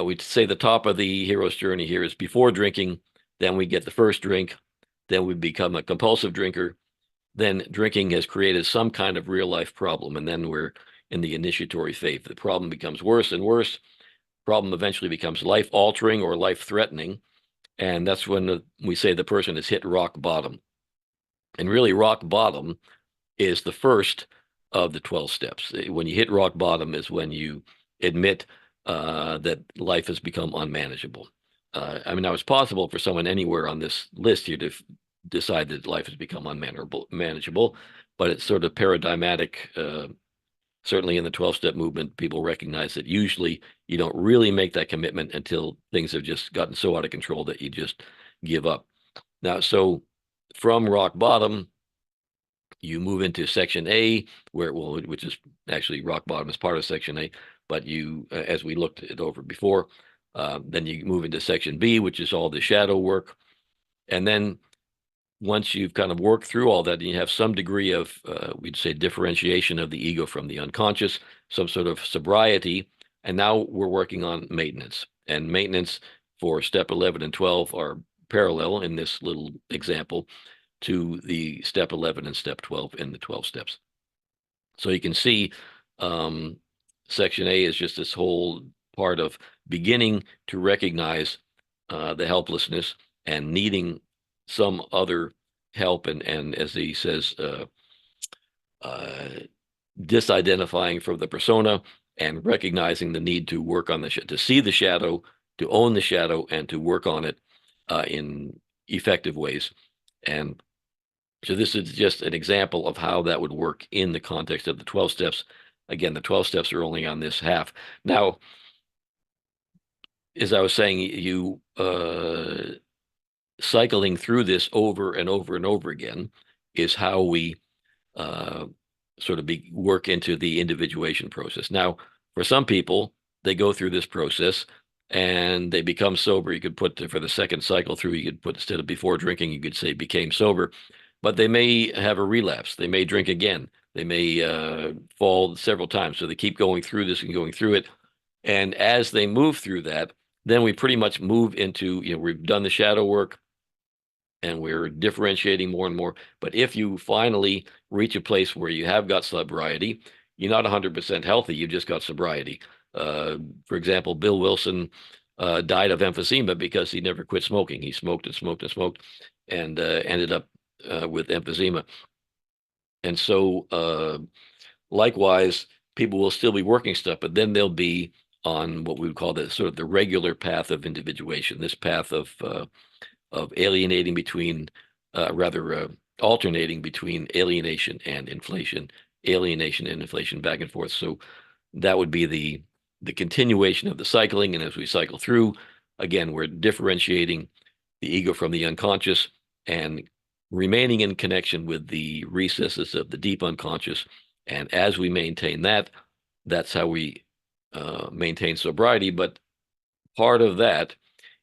we'd say the top of the hero's journey here is before drinking, then we get the first drink, then we become a compulsive drinker, then drinking has created some kind of real life problem, and then we're in the initiatory phase. The problem becomes worse and worse. Problem eventually becomes life altering or life threatening, and that's when we say the person has hit rock bottom. And really, rock bottom is the first of the 12 steps. When you hit rock bottom is when you admit that life has become unmanageable. I mean, now it's possible for someone anywhere on this list here to decide that life has become unmanageable, but it's sort of paradigmatic. Certainly in the 12-step movement, people recognize that usually you don't really make that commitment until things have just gotten so out of control that you just give up. Now, so from rock bottom, you move into section A, which is actually rock bottom is part of section A, but you, as we looked it over before, then you move into section B, which is all the shadow work. And then once you've kind of worked through all that, and you have some degree of, we'd say, differentiation of the ego from the unconscious, some sort of sobriety, and now we're working on maintenance. And maintenance for step 11 and 12 are parallel in this little example to the step 11 and step 12 in the 12 steps. So you can see section A is just this whole part of beginning to recognize the helplessness and needing some other help, and as he says, disidentifying from the persona and recognizing the need to work on to see the shadow, to own the shadow, and to work on it in effective ways. And so this is just an example of how that would work in the context of the 12 steps. Again, the 12 steps are only on this half. Now, as I was saying, you cycling through this over and over and over again is how we sort of work into the individuation process. Now, for some people, they go through this process and they become sober. You could put for the second cycle through, you could put, instead of before drinking, you could say became sober, but they may have a relapse. They may drink again. They may fall several times. So they keep going through this and going through it. And as they move through that, then we pretty much move into, we've done the shadow work and we're differentiating more and more. But if you finally reach a place where you have got sobriety, you're not 100% healthy, you've just got sobriety. For example, Bill Wilson died of emphysema because he never quit smoking. He smoked and smoked and smoked and ended up with emphysema. And so likewise, people will still be working stuff, but then they'll be on what we would call the sort of the regular path of individuation, this path of alienating between, alternating between alienation and inflation, back and forth. So that would be the continuation of the cycling. And as we cycle through, again, we're differentiating the ego from the unconscious and remaining in connection with the recesses of the deep unconscious. And as we maintain that, that's how we maintain sobriety. But part of that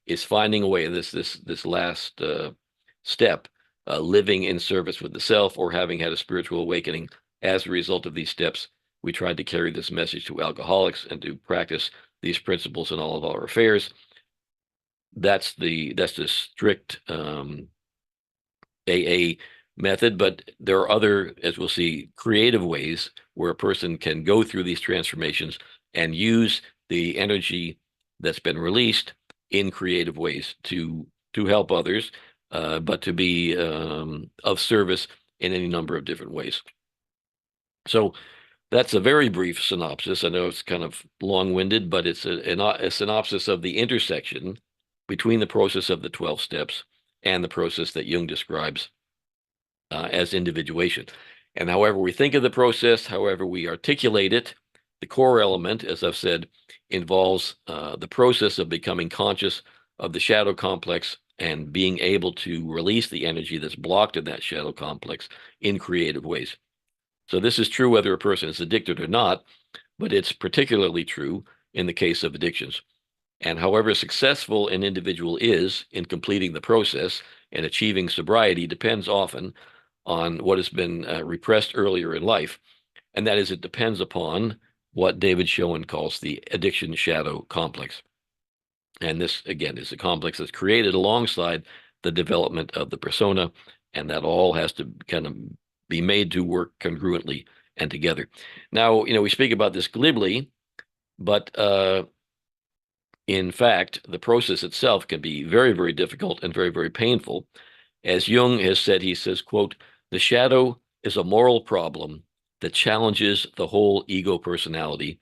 is finding a way, this last step, living in service with the self or having had a spiritual awakening as a result of these steps. We tried to carry this message to alcoholics and to practice these principles in all of our affairs. That's the strict AA method, but there are other, as we'll see, creative ways where a person can go through these transformations and use the energy that's been released in creative ways to help others, but to be of service in any number of different ways. So that's a very brief synopsis. I know it's kind of long-winded, but it's a synopsis of the intersection between the process of the 12 steps and the process that Jung describes as individuation. And however we think of the process, however we articulate it, the core element, as I've said, involves the process of becoming conscious of the shadow complex and being able to release the energy that's blocked in that shadow complex in creative ways. So this is true whether a person is addicted or not, but it's particularly true in the case of addictions. And however successful an individual is in completing the process and achieving sobriety depends often on what has been repressed earlier in life. And that is, it depends upon what David Schoen calls the addiction shadow complex. And this, again, is a complex that's created alongside the development of the persona, and that all has to kind of be made to work congruently and together. Now, we speak about this glibly, but in fact, the process itself can be very, very difficult and very, very painful. As Jung has said, he says, quote, "The shadow is a moral problem that challenges the whole ego personality,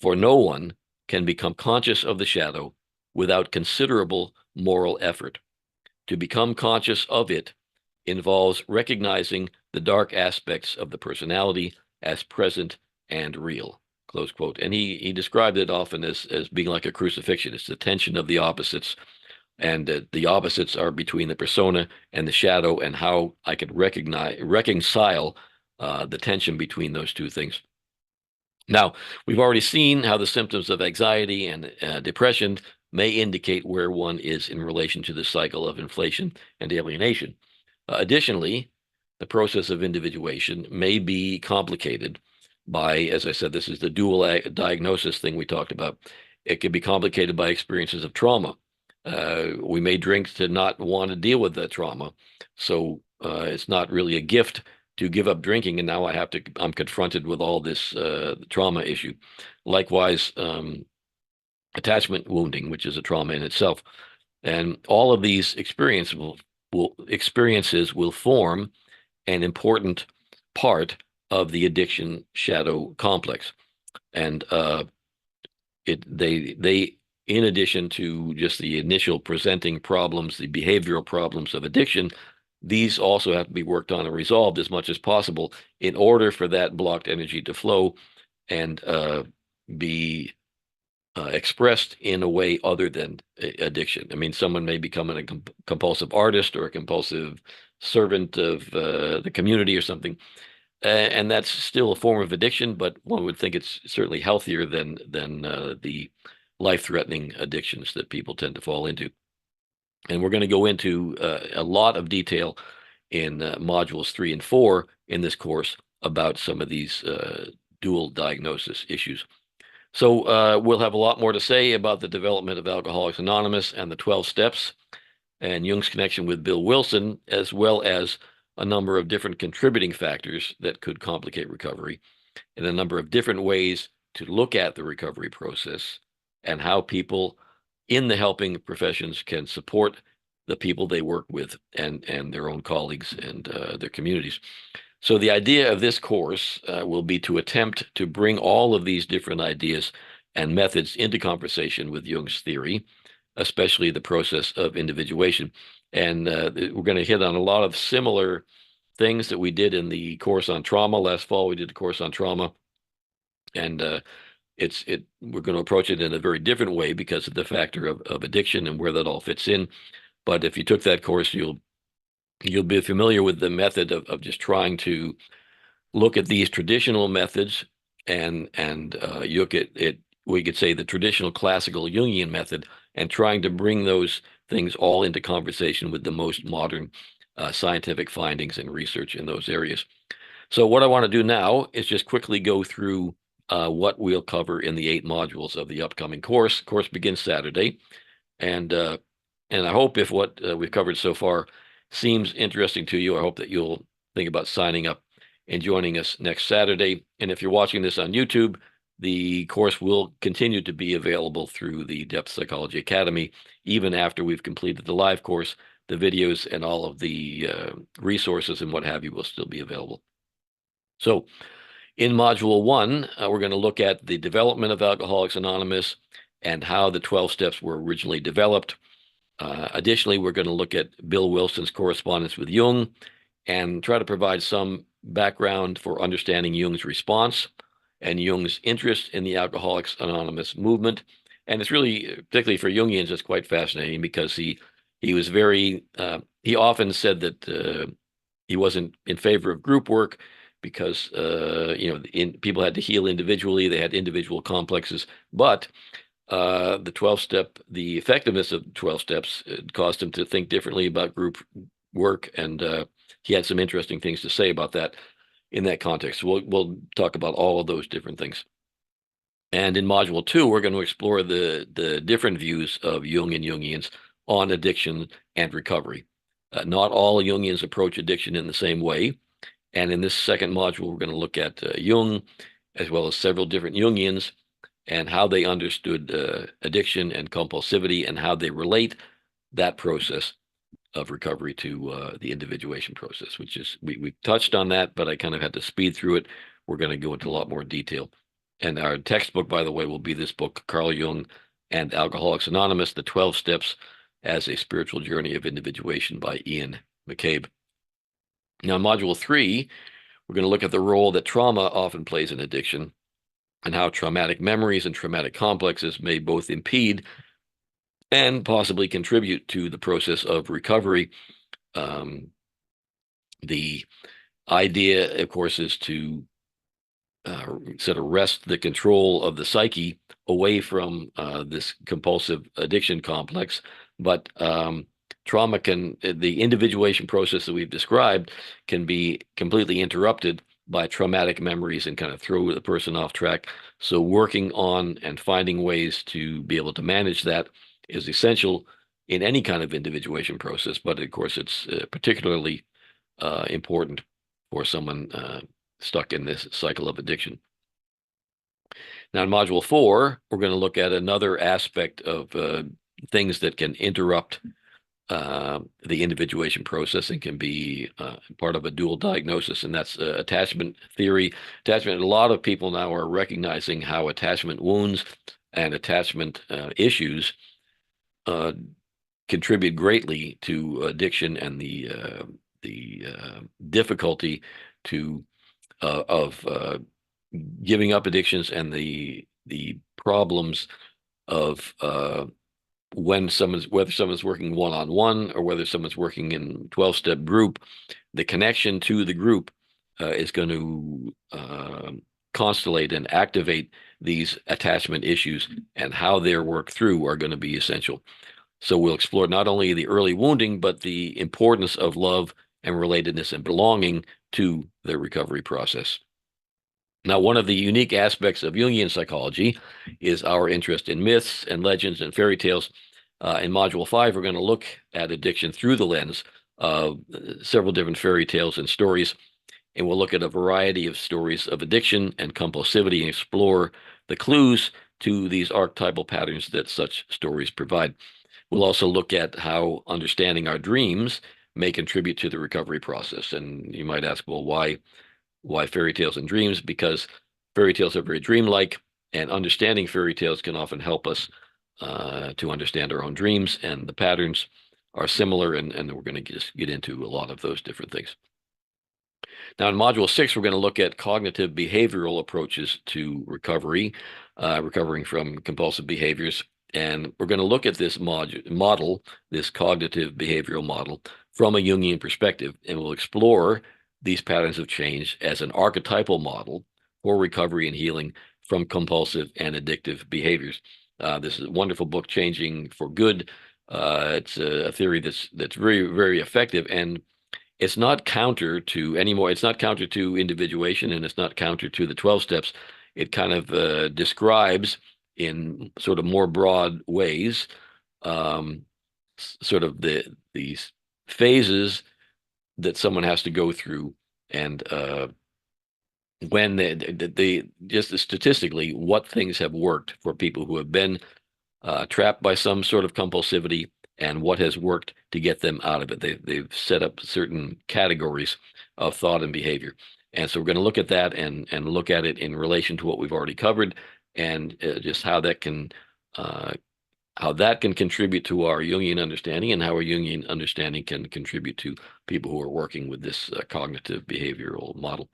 for no one can become conscious of the shadow without considerable moral effort. To become conscious of it involves recognizing the dark aspects of the personality as present and real," close quote. And he described it often as being like a crucifixion. It's the tension of the opposites, and the opposites are between the persona and the shadow, and how I could reconcile the tension between those two things. Now, we've already seen how the symptoms of anxiety and depression may indicate where one is in relation to the cycle of inflation and alienation. Additionally, the process of individuation may be complicated by, as I said, this is the dual diagnosis thing we talked about. It can be complicated by experiences of trauma. We may drink to not want to deal with that trauma. So it's not really a gift to give up drinking, and now I'm confronted with all this trauma issue. Likewise, attachment wounding, which is a trauma in itself. And all of these experiences will form an important part of the addiction shadow complex. And they in addition to just the initial presenting problems, the behavioral problems of addiction, these also have to be worked on and resolved as much as possible in order for that blocked energy to flow and be expressed in a way other than addiction. I mean, someone may become a compulsive artist or a compulsive servant of the community or something, and that's still a form of addiction, but one would think it's certainly healthier than the life-threatening addictions that people tend to fall into. And we're going to go into a lot of detail in modules 3 and 4 in this course about some of these dual diagnosis issues. So we'll have a lot more to say about the development of Alcoholics Anonymous and the 12 steps and Jung's connection with Bill Wilson, as well as a number of different contributing factors that could complicate recovery, and a number of different ways to look at the recovery process and how people in the helping professions can support the people they work with and their own colleagues and their communities. So the idea of this course will be to attempt to bring all of these different ideas and methods into conversation with Jung's theory, especially the process of individuation. And we're going to hit on a lot of similar things that we did in the course on trauma. Last fall, we did a course on trauma. And we're going to approach it in a very different way because of the factor of addiction and where that all fits in. But if you took that course, you'll be familiar with the method of just trying to look at these traditional methods and you look at it, we could say the traditional classical Jungian method and trying to bring those things all into conversation with the most modern scientific findings and research in those areas. So what I want to do now is just quickly go through what we'll cover in the 8 modules of the upcoming course. Course begins Saturday, and I hope if what we've covered so far seems interesting to you, I hope that you'll think about signing up and joining us next Saturday. And if you're watching this on YouTube, the course will continue to be available through the Depth Psychology Academy, even after we've completed the live course. The videos and all of the resources and what have you will still be available. So in Module 1, we're going to look at the development of Alcoholics Anonymous and how the 12 steps were originally developed. Additionally, we're going to look at Bill Wilson's correspondence with Jung and try to provide some background for understanding Jung's response and Jung's interest in the Alcoholics Anonymous movement. And it's really, particularly for Jungians, it's quite fascinating because he was very, he often said that he wasn't in favor of group work because, people had to heal individually, they had individual complexes, but the 12-step, the effectiveness of 12 steps caused him to think differently about group work, and he had some interesting things to say about that in that context. We'll talk about all of those different things. And in Module 2, we're going to explore the different views of Jung and Jungians on addiction and recovery. Not all Jungians approach addiction in the same way. And in this second module, we're going to look at Jung, as well as several different Jungians, and how they understood addiction and compulsivity and how they relate that process of recovery to the individuation process, which is, we touched on that, but I kind of had to speed through it. We're going to go into a lot more detail. And our textbook, by the way, will be this book, Carl Jung and Alcoholics Anonymous, The 12 Steps as a Spiritual Journey of Individuation by Ian McCabe. Now, in Module 3, we're going to look at the role that trauma often plays in addiction and how traumatic memories and traumatic complexes may both impede and possibly contribute to the process of recovery. The idea, of course, is to sort of wrest the control of the psyche away from this compulsive addiction complex. But trauma the individuation process that we've described can be completely interrupted by traumatic memories and kind of throw the person off track. So working on and finding ways to be able to manage that is essential in any kind of individuation process. But of course, it's particularly important for someone stuck in this cycle of addiction. Now, in Module 4, we're going to look at another aspect of things that can interrupt the individuation process and can be part of a dual diagnosis, and that's attachment theory. Attachment, a lot of people now are recognizing how attachment wounds and attachment issues contribute greatly to addiction and the difficulty of giving up addictions and the problems of whether someone's working one-on-one or whether someone's working in 12-step group. The connection to the group is going to constellate and activate these attachment issues, and how they're worked through are going to be essential. So we'll explore not only the early wounding, but the importance of love and relatedness and belonging to the recovery process. Now, one of the unique aspects of Jungian psychology is our interest in myths and legends and fairy tales. In Module 5, we're going to look at addiction through the lens of several different fairy tales and stories, and we'll look at a variety of stories of addiction and compulsivity and explore the clues to these archetypal patterns that such stories provide. We'll also look at how understanding our dreams may contribute to the recovery process. And you might ask, well, why fairy tales and dreams? Because fairy tales are very dreamlike, and understanding fairy tales can often help us to understand our own dreams, and the patterns are similar, and we're going to just get into a lot of those different things. Now, in Module 6, we're going to look at cognitive behavioral approaches to recovery, recovering from compulsive behaviors. And we're going to look at this model, this cognitive behavioral model, from a Jungian perspective, and we'll explore these patterns of change as an archetypal model for recovery and healing from compulsive and addictive behaviors. This is a wonderful book, Changing for Good. It's a theory that's very, very effective, and it's not counter to anymore. It's not counter to individuation, and it's not counter to the 12 steps. It kind of describes in sort of more broad ways, um, sort of these phases that someone has to go through, and when they just statistically what things have worked for people who have been trapped by some sort of compulsivity, and what has worked to get them out of it. They've set up certain categories of thought and behavior. And so we're going to look at that and look at it in relation to what we've already covered, and just uh, how that can contribute to our Jungian understanding, and how our Jungian understanding can contribute to people who are working with this cognitive behavioral model.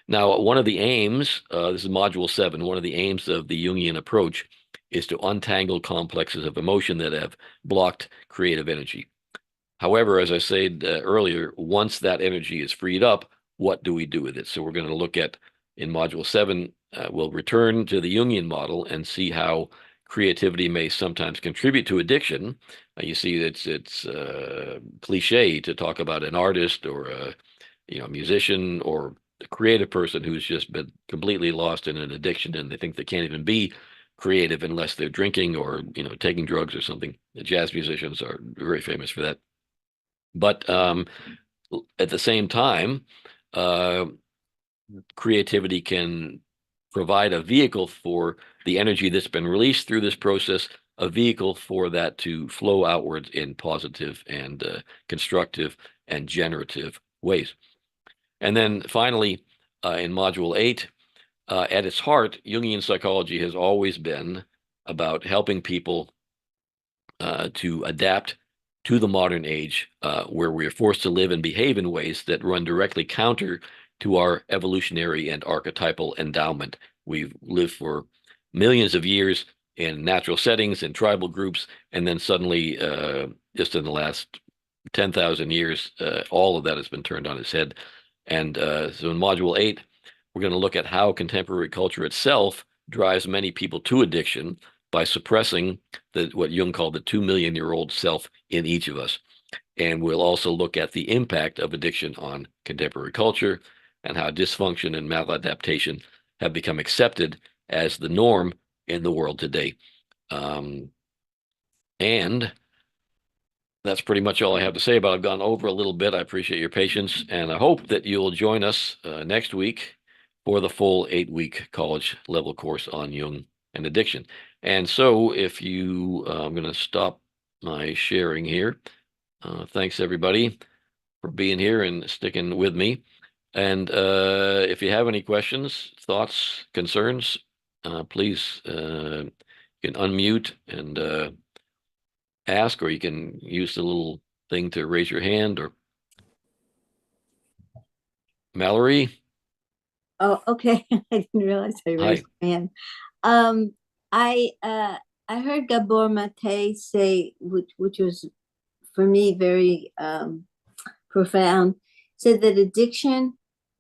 Now, one of the aims, this is module 7, one of the aims of the Jungian approach is to untangle complexes of emotion that have blocked creative energy. However, as I said earlier, once that energy is freed up, what do we do with it? So we're going to look at, in module 7, we'll return to the Jungian model and see how creativity may sometimes contribute to addiction. You see, it's cliche to talk about an artist or a musician or a creative person who's just been completely lost in an addiction, and they think they can't even be creative unless they're drinking or taking drugs or something. The jazz musicians are very famous for that. But at the same time, uh, creativity can provide a vehicle for the energy that's been released through this process, a vehicle for that to flow outwards in positive and constructive and generative ways. And then finally, in module 8, at its heart, Jungian psychology has always been about helping people to adapt to the modern age, where we are forced to live and behave in ways that run directly counter to our evolutionary and archetypal endowment. We've lived for millions of years in natural settings and tribal groups, and then suddenly, just in the last 10,000 years, all of that has been turned on its head. And so in module 8, we're going to look at how contemporary culture itself drives many people to addiction by suppressing what Jung called the 2 million-year-old self in each of us. And we'll also look at the impact of addiction on contemporary culture, and how dysfunction and maladaptation have become accepted as the norm in the world today. And that's pretty much all I have to say about it. I've gone over a little bit. I appreciate your patience, and I hope that you'll join us next week for the full 8-week college level course on Jung and addiction. And so if I'm going to stop my sharing here. Thanks, everybody, for being here and sticking with me. And if you have any questions, thoughts, concerns, please, you can unmute and ask, or you can use the little thing to raise your hand. Or Mallory. Oh, okay. I didn't realize I Hi. raised my hand. Um, I heard Gabor Mate say, which was for me very profound, said that addiction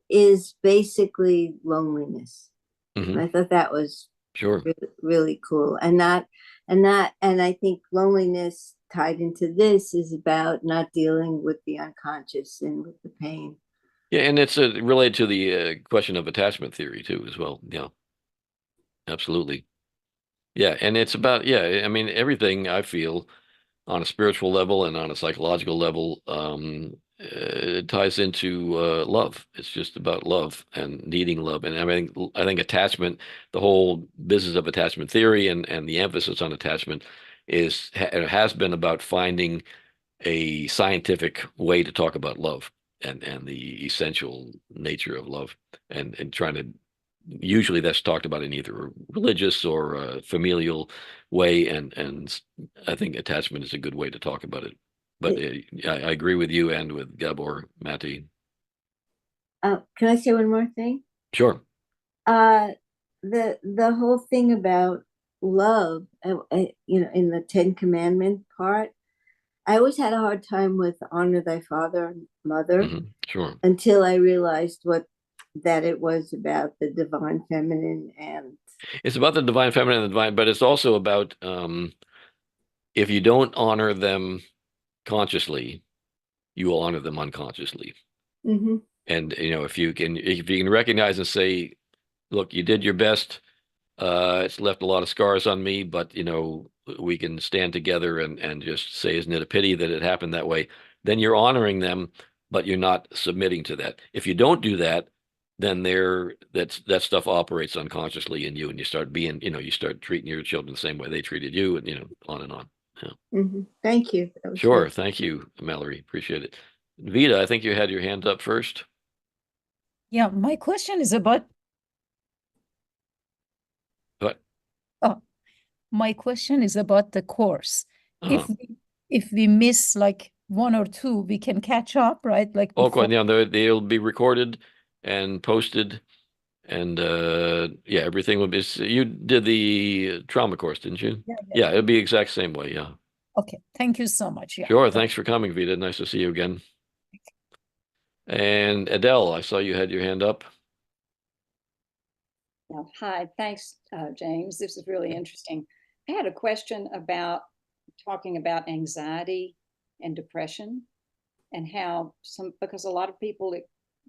is basically loneliness. And Hmm. I thought that was Sure. really, really cool. And I think loneliness tied into this is about not dealing with the unconscious and with the pain. Yeah, and it's related to the question of attachment theory too, as well. Yeah, absolutely. Yeah, and it's about, yeah, I mean, everything I feel on a spiritual level and on a psychological level, it ties into love. It's just about love and needing love. And I think attachment, the whole business of attachment theory and the emphasis on attachment has been about finding a scientific way to talk about love and the essential nature of love, and trying to, usually that's talked about in either a religious or a familial way, and I think attachment is a good way to talk about it. But It, I agree with you and with Gabor Mate. can I say one more thing? Sure. Uh, the whole thing about love, in the Ten Commandment part, I always had a hard time with honor thy father and mother Sure. until I realized what that it was about the divine feminine and It's about the divine feminine and the divine, but it's also about if you don't honor them consciously, you will honor them unconsciously. Mm-hmm. And if you can recognize and say, look, you did your best. It's left a lot of scars on me, but we can stand together and just say, isn't it a pity that it happened that way? Then you're honoring them, but you're not submitting to that. If you don't do that, then that stuff operates unconsciously in you, and you start you start treating your children the same way they treated you, and on and on. Yeah. Mm-hmm. Thank you. That was Sure. good. Thank you, Mallory. Appreciate it. Vita, I think you had your hand up first. Yeah, my question is about But oh, my question is about the course. uh, If we miss like one or two, we can catch up, right? Like oh, before. quite. Yeah, they'll be recorded and posted. And yeah, everything will be. You did the trauma course, didn't you? Yeah, Yeah, it'll be exact same way. Yeah. okay. Thank you so much. Yeah. Sure. Thanks for coming, Vita. Nice to see you again. And Adele, I saw you had your hand up. Hi, thanks, James. This is really interesting. I had a question about talking about anxiety and depression and how because a lot of people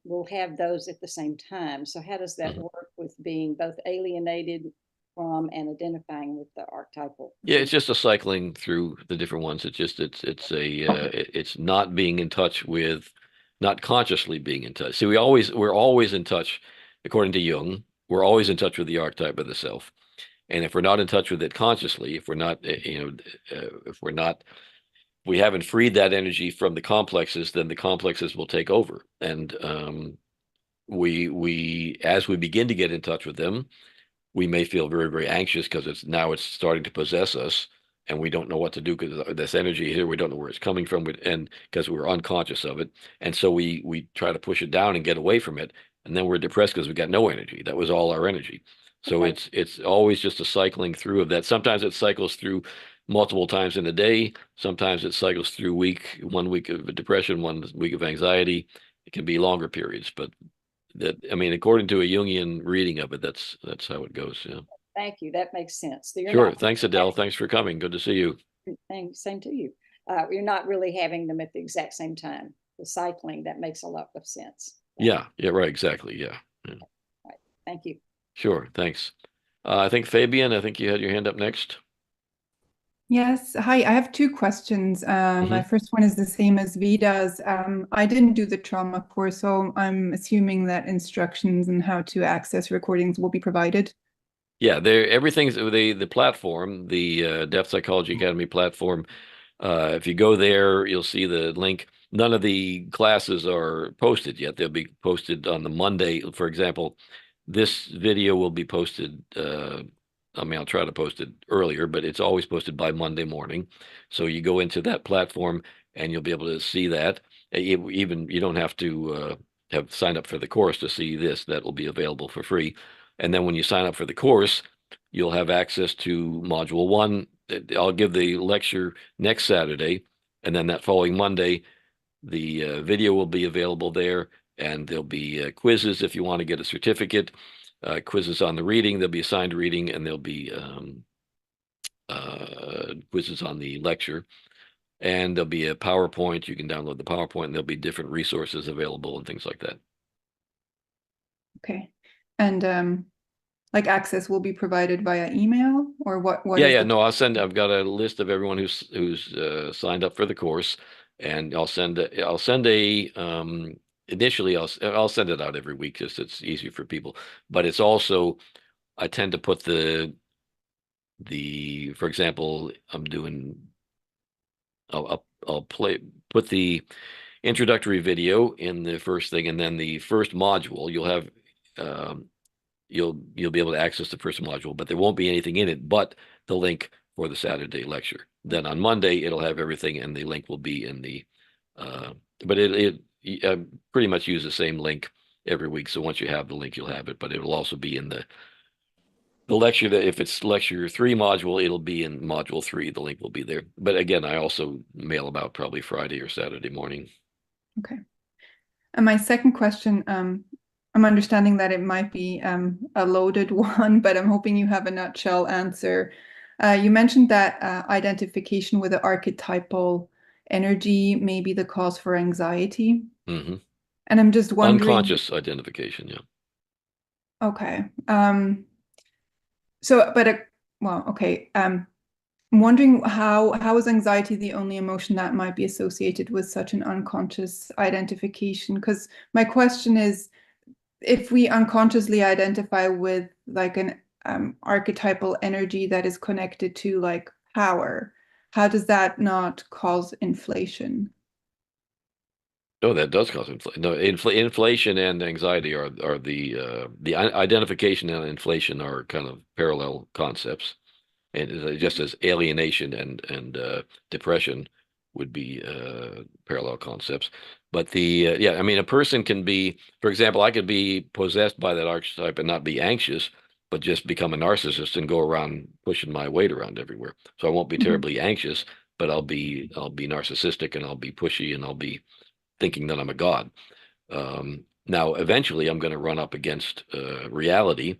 will have those at the same time. So how does that work with being both alienated from and identifying with the archetypal? Yeah, it's just a cycling through the different ones. It's not being in touch with, not consciously being in touch. See, we're always in touch, according to Jung. We're always in touch with the archetype of the self. And if we're not in touch with it consciously, if we're not, if we're not, we haven't freed that energy from the complexes, then the complexes will take over. And as we begin to get in touch with them, we may feel very, very anxious because it's starting to possess us, and we don't know what to do because this energy here, we don't know where it's coming from, and because we're unconscious of it, and so we try to push it down and get away from it, and then we're depressed because we got no energy. That was all our energy. So Okay. it's always just a cycling through of that. Sometimes it cycles through multiple times in a day. Sometimes it cycles through 1 week of depression, 1 week of anxiety. It can be longer periods, but I mean, according to a Jungian reading of it, that's how it goes. Yeah. Thank you. That makes sense. So you're Sure. not Thanks, Adele. Thanks for coming. Good to see you. same to you. You're not really having them at the exact same time. The cycling, that makes a lot of sense. Yeah. Yeah. Right. Exactly. Yeah. Yeah. Right. Thank you. Sure. Thanks. I think Fabian, I think you had your hand up next. Yes. Hi, I have two questions. My first one is the same as Vida's. I didn't do the trauma course, so I'm assuming that instructions on how to access recordings will be provided. Yeah. Everything's the platform, the Depth Psychology Academy platform. If you go there, you'll see the link. None of the classes are posted yet. They'll be posted on the Monday. For example, this video will be posted. I mean, I'll try to post it earlier, but it's always posted by Monday morning. So you go into that platform and you'll be able to see that. Even you don't have to have signed up for the course to see this. That will be available for free. And then when you sign up for the course, you'll have access to Module 1. I'll give the lecture next Saturday, and then that following Monday, the video will be available there, and there'll be quizzes if you want to get a certificate, quizzes on the reading. There'll be assigned reading, and there'll be quizzes on the lecture. And there'll be a PowerPoint. You can download the PowerPoint, and there'll be different resources available and things like that. Okay. And like access will be provided via email or what? Yeah. No, I've got a list of everyone who's signed up for the course, and I'll send initially I'll send it out every week because it's easier for people. But it's also, I tend to put for example, put the introductory video in the first thing, and then the first module you'll have you'll be able to access the first module, but there won't be anything in it but the link for the Saturday lecture. Then on Monday it'll have everything, and the link will be in the but it pretty much use the same link every week. So once you have the link, you'll have it, but it will also be in the lecture. That if it's lecture 3 module, it'll be in module 3. The link will be there. But again, I also mail them out probably Friday or Saturday morning. Okay. And my second question, I'm understanding that it might be a loaded one, but I'm hoping you have a nutshell answer. You mentioned that identification with the archetypal energy may be the cause for anxiety. Hmm. And I'm just wondering. Unconscious identification, yeah. Okay. So, but well, okay. I'm wondering how is anxiety the only emotion that might be associated with such an unconscious identification? Because my question is, if we unconsciously identify with like an archetypal energy that is connected to like power, how does that not cause inflation? Oh, that does cause inflation. No, inflation and anxiety are the identification and inflation are kind of parallel concepts, and just as alienation and depression would be parallel concepts. But yeah, I mean, a person can be, for example, I could be possessed by that archetype and not be anxious, but just become a narcissist and go around pushing my weight around everywhere. So I won't be Mhm. terribly anxious, but I'll be narcissistic and I'll be pushy and I'll be thinking that I'm a god. Now, eventually, I'm going to run up against reality,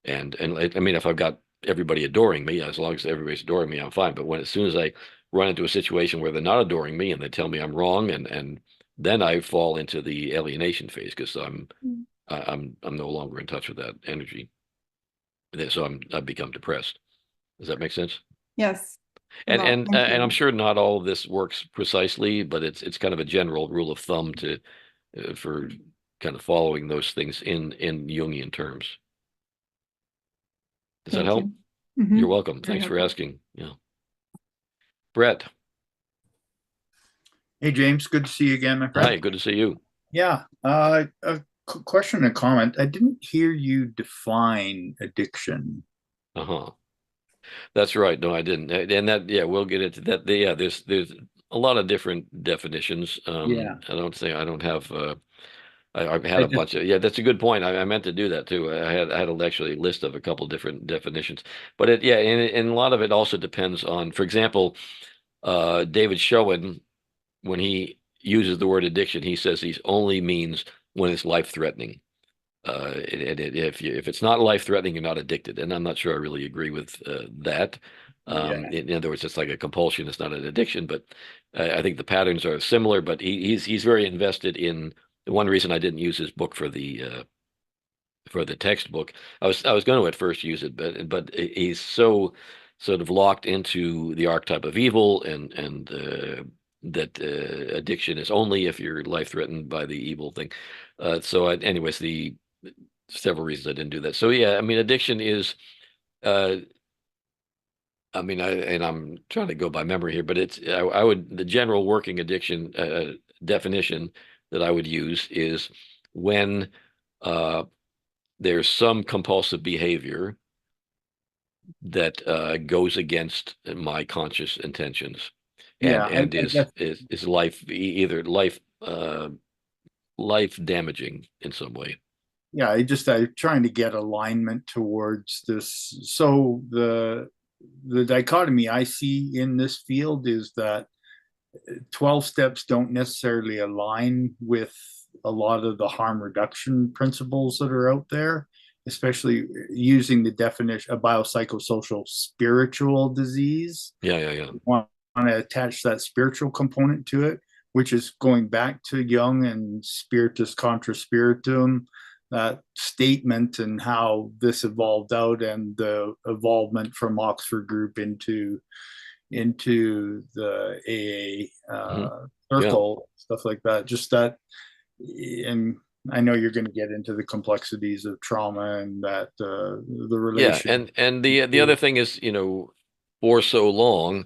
and I mean, if I've got everybody adoring me, as long as everybody's adoring me, I'm fine. But as soon as I run into a situation where they're not adoring me and they tell me I'm wrong, and then I fall into the alienation phase because I'm no longer in touch with that energy. So I've become depressed. Does that make sense? Yes. And Well, and uh, thank and I'm you. sure not all of this works precisely, but it's kind of a general rule of thumb for kind of following those things in Jungian terms. Does that Thank help? you. You're Mhm. welcome. Very Thanks for helpful. asking. Yeah. Brett, Hey, James, good to see you again, my hi, friend. good to see you. Yeah, question and comment. I didn't hear you define addiction. Uh-huh. That's right. No, I didn't. And that, yeah, we'll get into that. Yeah, there's a lot of different definitions. Yeah, I don't have I've had I a just, bunch of, yeah, that's a good point. I meant to do that too. I had actually a list of a couple different definitions, but yeah, and a lot of it also depends on, for example, David Schoen, when he uses the word addiction, he says he only means when it's life threatening. If it's not life threatening, you're not addicted, and I'm not sure I really agree with that. yeah, In other words, it's like a compulsion; it's not an addiction. But I think the patterns are similar. But he's very invested in. One reason I didn't use his book for the textbook. I was going to at first use it, but he's so sort of locked into the archetype of evil and that addiction is only if you're life threatened by the evil thing. Anyways, the several reasons I didn't do that. So yeah, I mean, addiction is. Uh, I mean, I'm trying to go by memory here, but I would the general working addiction definition that I would use is when uh, there's some compulsive behavior that goes against my conscious intentions yeah. and I is guess, is life either life damaging in some way. yeah. I'm trying to get alignment towards this. So the dichotomy I see in this field is that 12 steps don't necessarily align with a lot of the harm reduction principles that are out there, especially using the definition of biopsychosocial spiritual disease. Yeah. We want to attach that spiritual component to it, which is going back to Jung and spiritus contra spiritum, that statement and how this evolved out and the evolvement from Oxford Group into the AA Hmm. Yeah. circle, stuff like that. Just that, and I know you're going to get into the complexities of trauma and that the Yeah, relation. and the other thing is, for so long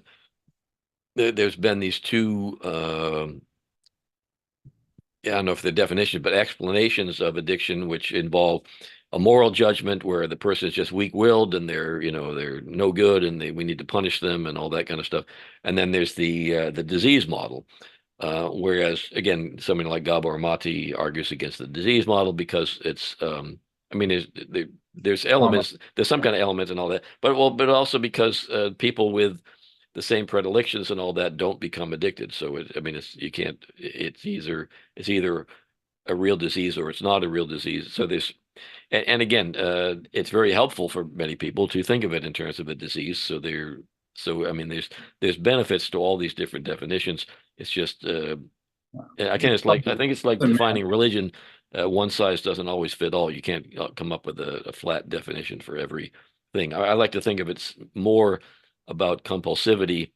there's been these two I don't know if the definition, but explanations of addiction, which involve a moral judgment where the person is just weak-willed and they're no good and we need to punish them and all that kind of stuff. And then there's the disease model, whereas again, somebody like Gabor Mate argues against the disease model because it's, I mean, there's Trauma. elements, there's some kind of element and all that, but also because people with the same predilections and all that don't become addicted. So I mean, you can't. It's either a real disease or it's not a real disease. So there's, and again, it's very helpful for many people to think of it in terms of a disease. So I mean, there's benefits to all these different definitions. It's just, I think it's like defining religion. One size doesn't always fit all. You can't come up with a flat definition for everything. I like to think of it's more about compulsivity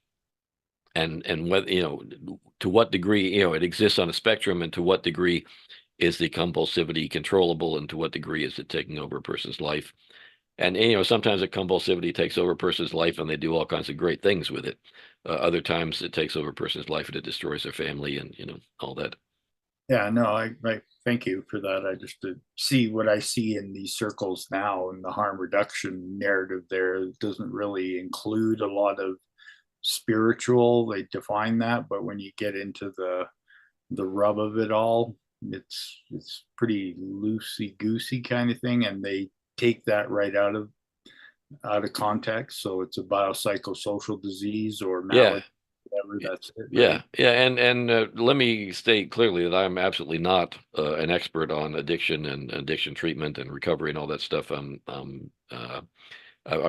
and whether, to what degree, it exists on a spectrum, and to what degree is the compulsivity controllable, and to what degree is it taking over a person's life. And, sometimes the compulsivity takes over a person's life and they do all kinds of great things with it. Other times it takes over a person's life and it destroys their family and, all that. Yeah, no, I thank you for that. I just to see what I see in these circles now, and the harm reduction narrative there doesn't really include a lot of spiritual. They define that, but when you get into the rub of it all, it's pretty loosey goosey kind of thing, and they take that right out of context. So it's a biopsychosocial disease or malady, whatever. That's it. Right? Yeah. And let me state clearly that I'm absolutely not an expert on addiction and addiction treatment and recovery and all that stuff. I've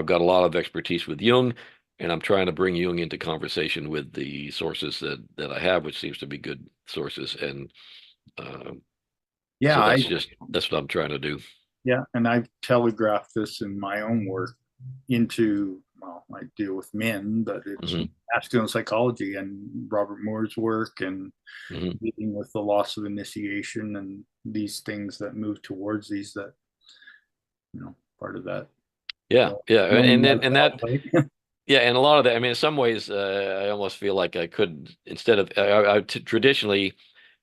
got a lot of expertise with Jung, and I'm trying to bring Jung into conversation with the sources that I have, which seems to be good sources. And yeah, so that's what I'm trying to do. Yeah, and I've telegraphed this in my own work into, well, I deal with men, but it's masculine psychology and Robert Moore's work, and dealing with the loss of initiation and these things that move towards these, that, part of that. Yeah, yeah, and that yeah, and a lot of that, I mean, in some ways, I almost feel like I could, instead of, traditionally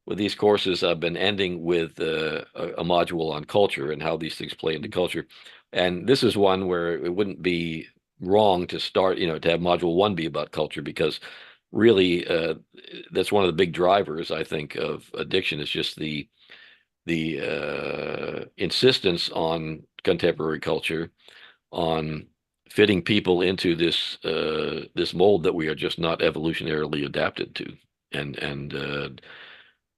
with these courses, I've been ending with a module on culture and how these things play into culture. And this is one where it wouldn't be wrong to start, to have module 1 be about culture, because really that's one of the big drivers, I think, of addiction, is just the insistence on contemporary culture, on fitting people into this mold that we are just not evolutionarily adapted to. And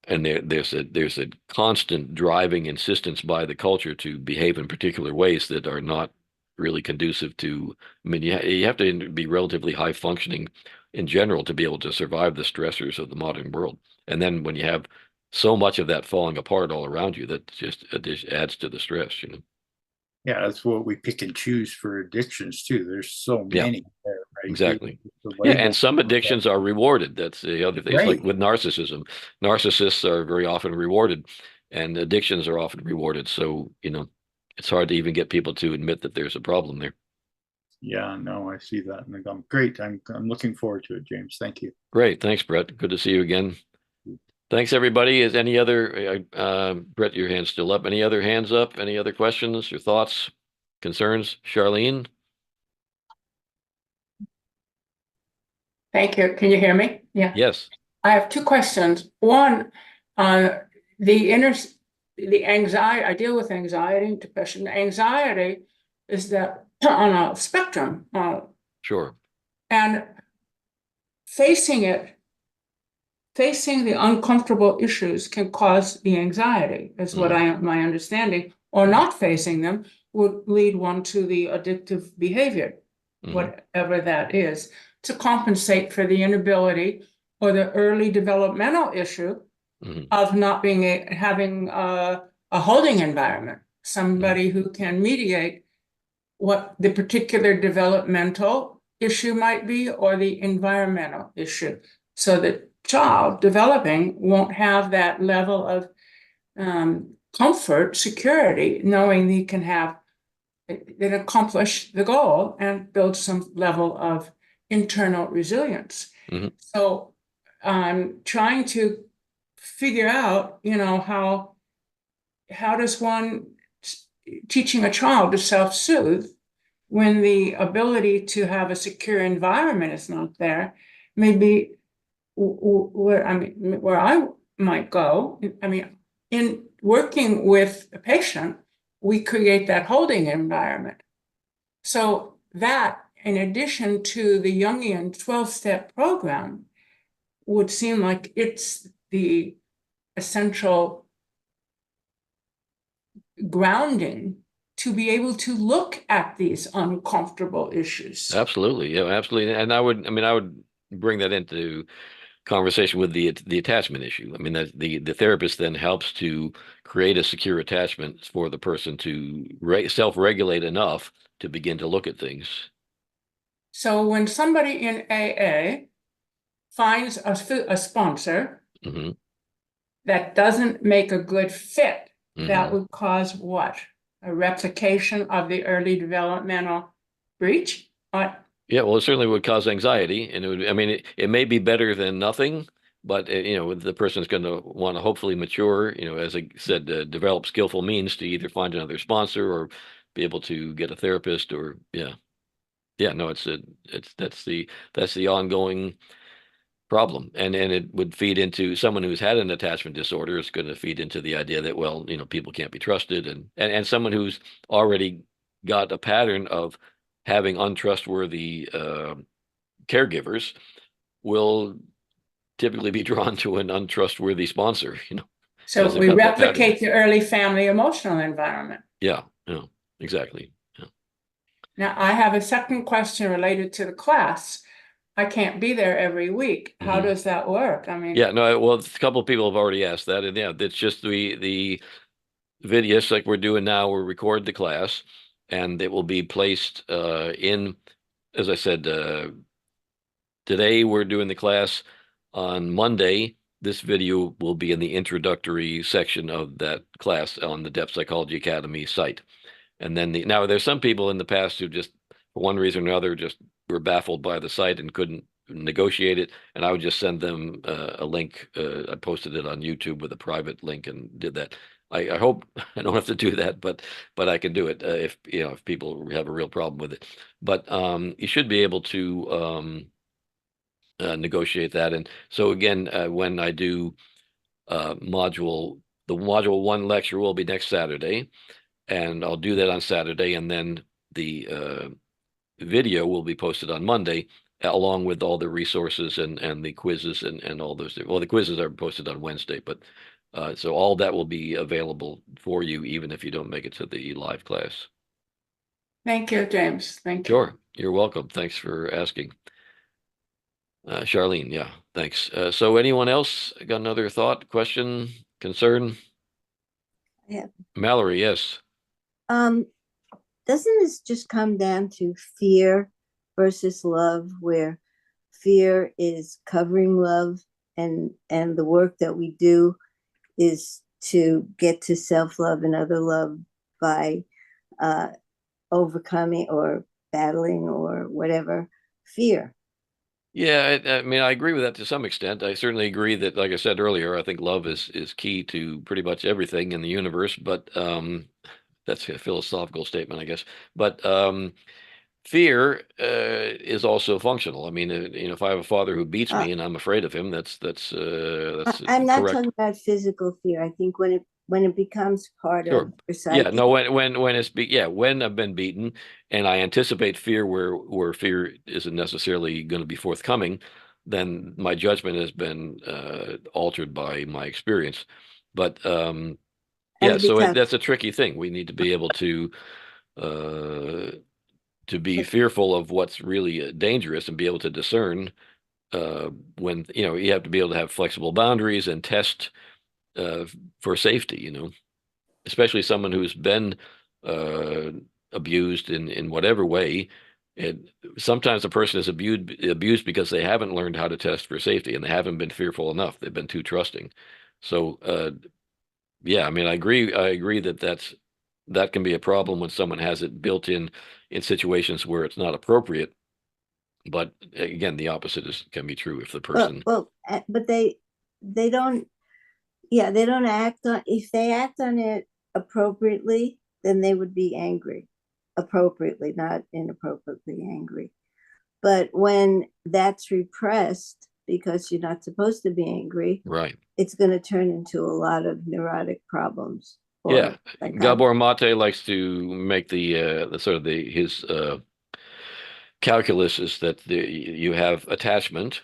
there's a constant driving insistence by the culture to behave in particular ways that are not really conducive to. I mean, you have to be relatively high functioning in general to be able to survive the stressors of the modern world. And then when you have so much of that falling apart all around you, that just adds to the stress. Yeah, that's what we pick and choose for addictions too. There's so many there, right? Exactly. Yeah, and some addictions are rewarded. That's the other thing. It's like with narcissism. Narcissists are very often rewarded, and addictions are often rewarded. So, it's hard to even get people to admit that there's a problem there. Yeah, no, I see that. And I'm great. I'm looking forward to it, James. Thank you. Great. Thanks, Brett. Good to see you again. Thanks, everybody. Is any other, Brett, your hand's still up. Any other hands up? Any other questions or thoughts, concerns? Charlene? Thank you. Can you hear me? Yeah. Yes. I have 2 questions. One, the anxiety, I deal with anxiety and depression. Anxiety is that on a spectrum. Sure. And facing the uncomfortable issues can cause the anxiety, is what my understanding, or not facing them would lead one to the addictive behavior, whatever that is, to compensate for the inability or the early developmental issue of not having a holding environment, somebody who can mediate what the particular developmental issue might be or the environmental issue, so that child developing won't have that level of comfort, security, knowing he can accomplish the goal and build some level of internal resilience. So I'm trying to figure out, how does one teaching a child to self-soothe when the ability to have a secure environment is not there, maybe where I might go. I mean, in working with a patient, we create that holding environment. So that, in addition to the Jungian 12-step program, would seem like it's the essential grounding to be able to look at these uncomfortable issues. Absolutely. Yeah, absolutely. And I would bring that into conversation with the attachment issue. I mean, that the therapist then helps to create a secure attachment for the person to self-regulate enough to begin to look at things. So when somebody in AA finds a sponsor Hmm. that doesn't make a good fit, that Hmm. would cause what? A replication of the early developmental breach? What? Yeah, well, it certainly would cause anxiety, and it may be better than nothing, but the person's going to want to hopefully mature, as I said, develop skillful means to either find another sponsor or be able to get a therapist, or no, that's the ongoing problem, and it would feed into someone who's had an attachment disorder. It's going to feed into the idea that, well, people can't be trusted, and someone who's already got a pattern of having untrustworthy caregivers will typically be drawn to an untrustworthy sponsor, So because they've we got that pattern. replicate the early family emotional environment. Yeah, exactly. Yeah. Now, I have a second question related to the class. I can't be there every week. How Mhm. does that work? I mean, Yeah, no, well, a couple of people have already asked that, and yeah, it's just the videos like we're doing now. We'll record the class, and it will be placed in, as I said, today we're doing the class. On Monday, this video will be in the introductory section of that class on the Depth Psychology Academy site. And then now there's some people in the past who just, for one reason or another, just were baffled by the site and couldn't negotiate it. And I would just send them a link. I posted it on YouTube with a private link and did that. I hope I don't have to do that, but I can do it if people have a real problem with it. But you should be able to negotiate that. And so again, when I do the module 1 lecture will be next Saturday, and I'll do that on Saturday, and then the video will be posted on Monday, along with all the resources and the quizzes and all those. Well, the quizzes are posted on Wednesday, but so all that will be available for you, even if you don't make it to the live class. thank you, James. Thank you. Sure, you're welcome. Thanks for asking. Charlene, yeah, thanks. So anyone else got another thought, question, concern? Yeah. Mallory, yes. Doesn't this just come down to fear versus love, where fear is covering love, and the work that we do is to get to self-love and other love by overcoming or battling or whatever fear. Yeah, I agree with that to some extent. I certainly agree that, like I said earlier, I think love is key to pretty much everything in the universe, but that's a philosophical statement, I guess. But fear is also functional. I mean, if I have a father who beats me and I'm afraid of him, that's I'm not correct. talking about physical fear. I think when it becomes part Sure. of your psyche. Yeah, no, when I've been beaten and I anticipate fear where fear isn't necessarily going to be forthcoming, then my judgment has been altered by my experience. But And yeah, it so becomes that's a tricky thing. We need to be able uh, to be fearful of what's really dangerous and be able to discern when you have to be able to have flexible boundaries and test uh, for safety. Especially someone who's been uh, abused in whatever way. And sometimes a person is abused because they haven't learned how to test for safety and they haven't been fearful enough. They've been too trusting. So yeah, I agree that that can be a problem when someone has it built in situations where it's not appropriate. But again, the opposite can be true if the person. but they don't. Yeah, they don't act on. If they act on it appropriately, then they would be angry, appropriately, not inappropriately angry. But when that's repressed because you're not supposed to be angry, Right. it's going to turn into a lot of neurotic problems. Yeah, Gabor Mate likes to make the sort of his calculus is that you have attachment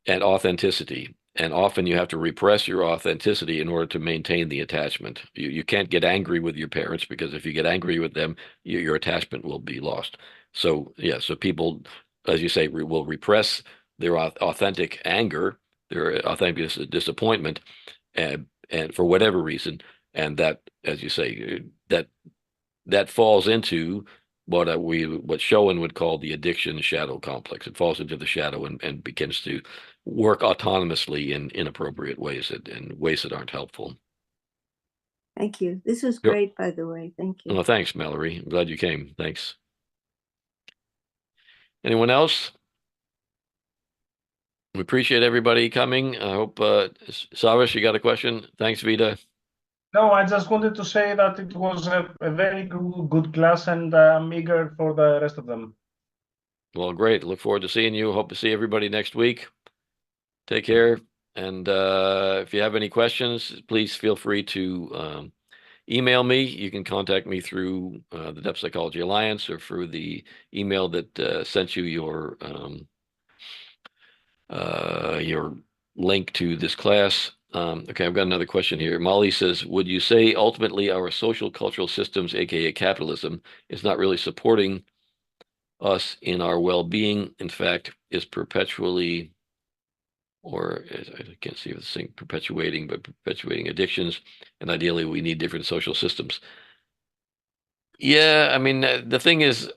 and authenticity, And often you have to repress your authenticity in order to maintain the attachment. You can't get angry with your parents, because if you get angry with them, your attachment will be lost. So yeah, so people, as you say, will repress their authentic anger, their authentic disappointment, and for whatever reason, and that, as you say, that falls into what Schoen would call the addiction shadow complex. It falls into the shadow and begins to work autonomously in inappropriate ways, and ways that aren't helpful. Thank you. This was Yep. great, by the way. Thank you. Oh, thanks, Mallory. I'm glad you came. Thanks. Anyone else? We appreciate everybody coming. I hope, Savish, you got a question? Thanks, Vida. No, I just wanted to say that it was a very good class, and I'm eager for the rest of them. Well, great. Look forward to seeing you. Hope to see everybody next week. Take care. And if you have any questions, please feel free to email me. You can contact me through the Depth Psychology Alliance, or through the email that sent you your link to this class. Okay, I've got another question here. Molly says, would you say ultimately our social cultural systems, aka capitalism, is not really supporting us in our well-being, in fact, is perpetually, or I can't see if it's saying perpetuating, but perpetuating addictions, and ideally we need different social systems? Yeah, I mean, the thing is,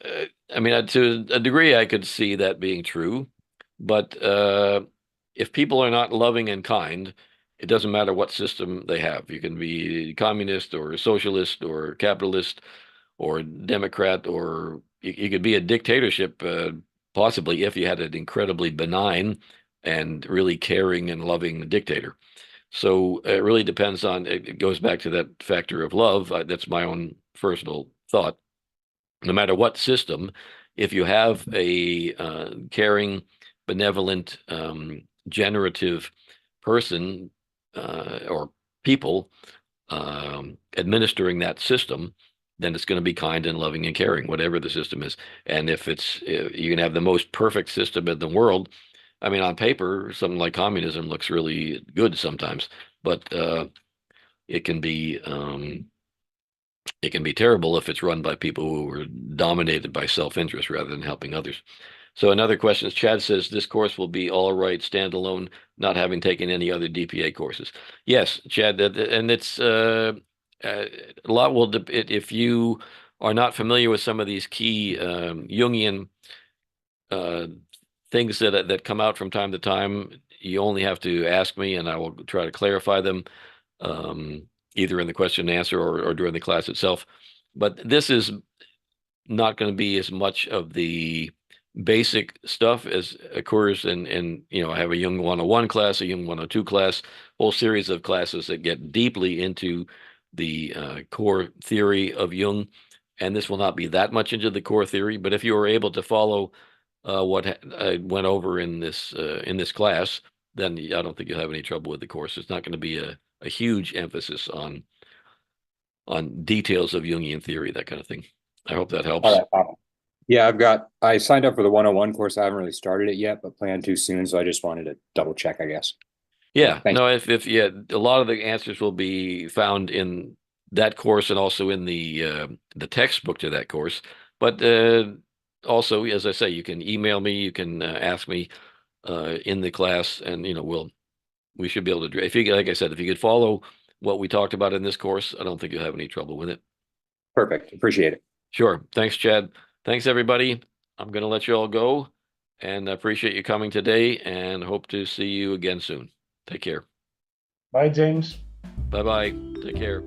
I mean, to a degree, I could see that being true, but if people are not loving and kind, it doesn't matter what system they have. You can be communist or socialist or capitalist or Democrat, or you could be a dictatorship, possibly, if you had an incredibly benign and really caring and loving dictator. So it really depends on, it goes back to that factor of love. That's my own personal thought. No matter what system, if you have a caring, benevolent, generative person or people administering that system, then it's going to be kind and loving and caring, whatever the system is. And if you can have the most perfect system in the world. I mean, on paper, something like communism looks really good sometimes, but it can be terrible if it's run by people who are dominated by self-interest rather than helping others. So another question is, Chad says, this course will be all right, standalone, not having taken any other DPA courses. Yes, Chad, and it's a lot will, if you are not familiar with some of these key Jungian things that come out from time to time, you only have to ask me, and I will try to clarify them, either in the question and answer or during the class itself. But this is not going to be as much of the basic stuff as occurs in I have a Jung 101 class, a Jung 102 class, whole series of classes that get deeply into the core theory of Jung. And this will not be that much into the core theory, but if you were able to follow what I went over in this class, then I don't think you'll have any trouble with the course. It's not going to be a huge emphasis on details of Jungian theory, that kind of thing. I hope that helps. All right. Yeah, I signed up for the 101 course. I haven't really started it yet, but plan to soon. So I just wanted to double check, I guess. Yeah, Thanks. no, if a lot of the answers will be found in that course and also in the textbook to that course. But also, as I say, you can email me, you can ask me in the class, and we should be able to. If you, like I said, if you could follow what we talked about in this course, I don't think you'll have any trouble with it. Perfect. Appreciate it. Sure. Thanks, Chad. Thanks, everybody. I'm going to let you all go, and I appreciate you coming today, and hope to see you again soon. Take care. Bye, James. Bye-bye. Take care.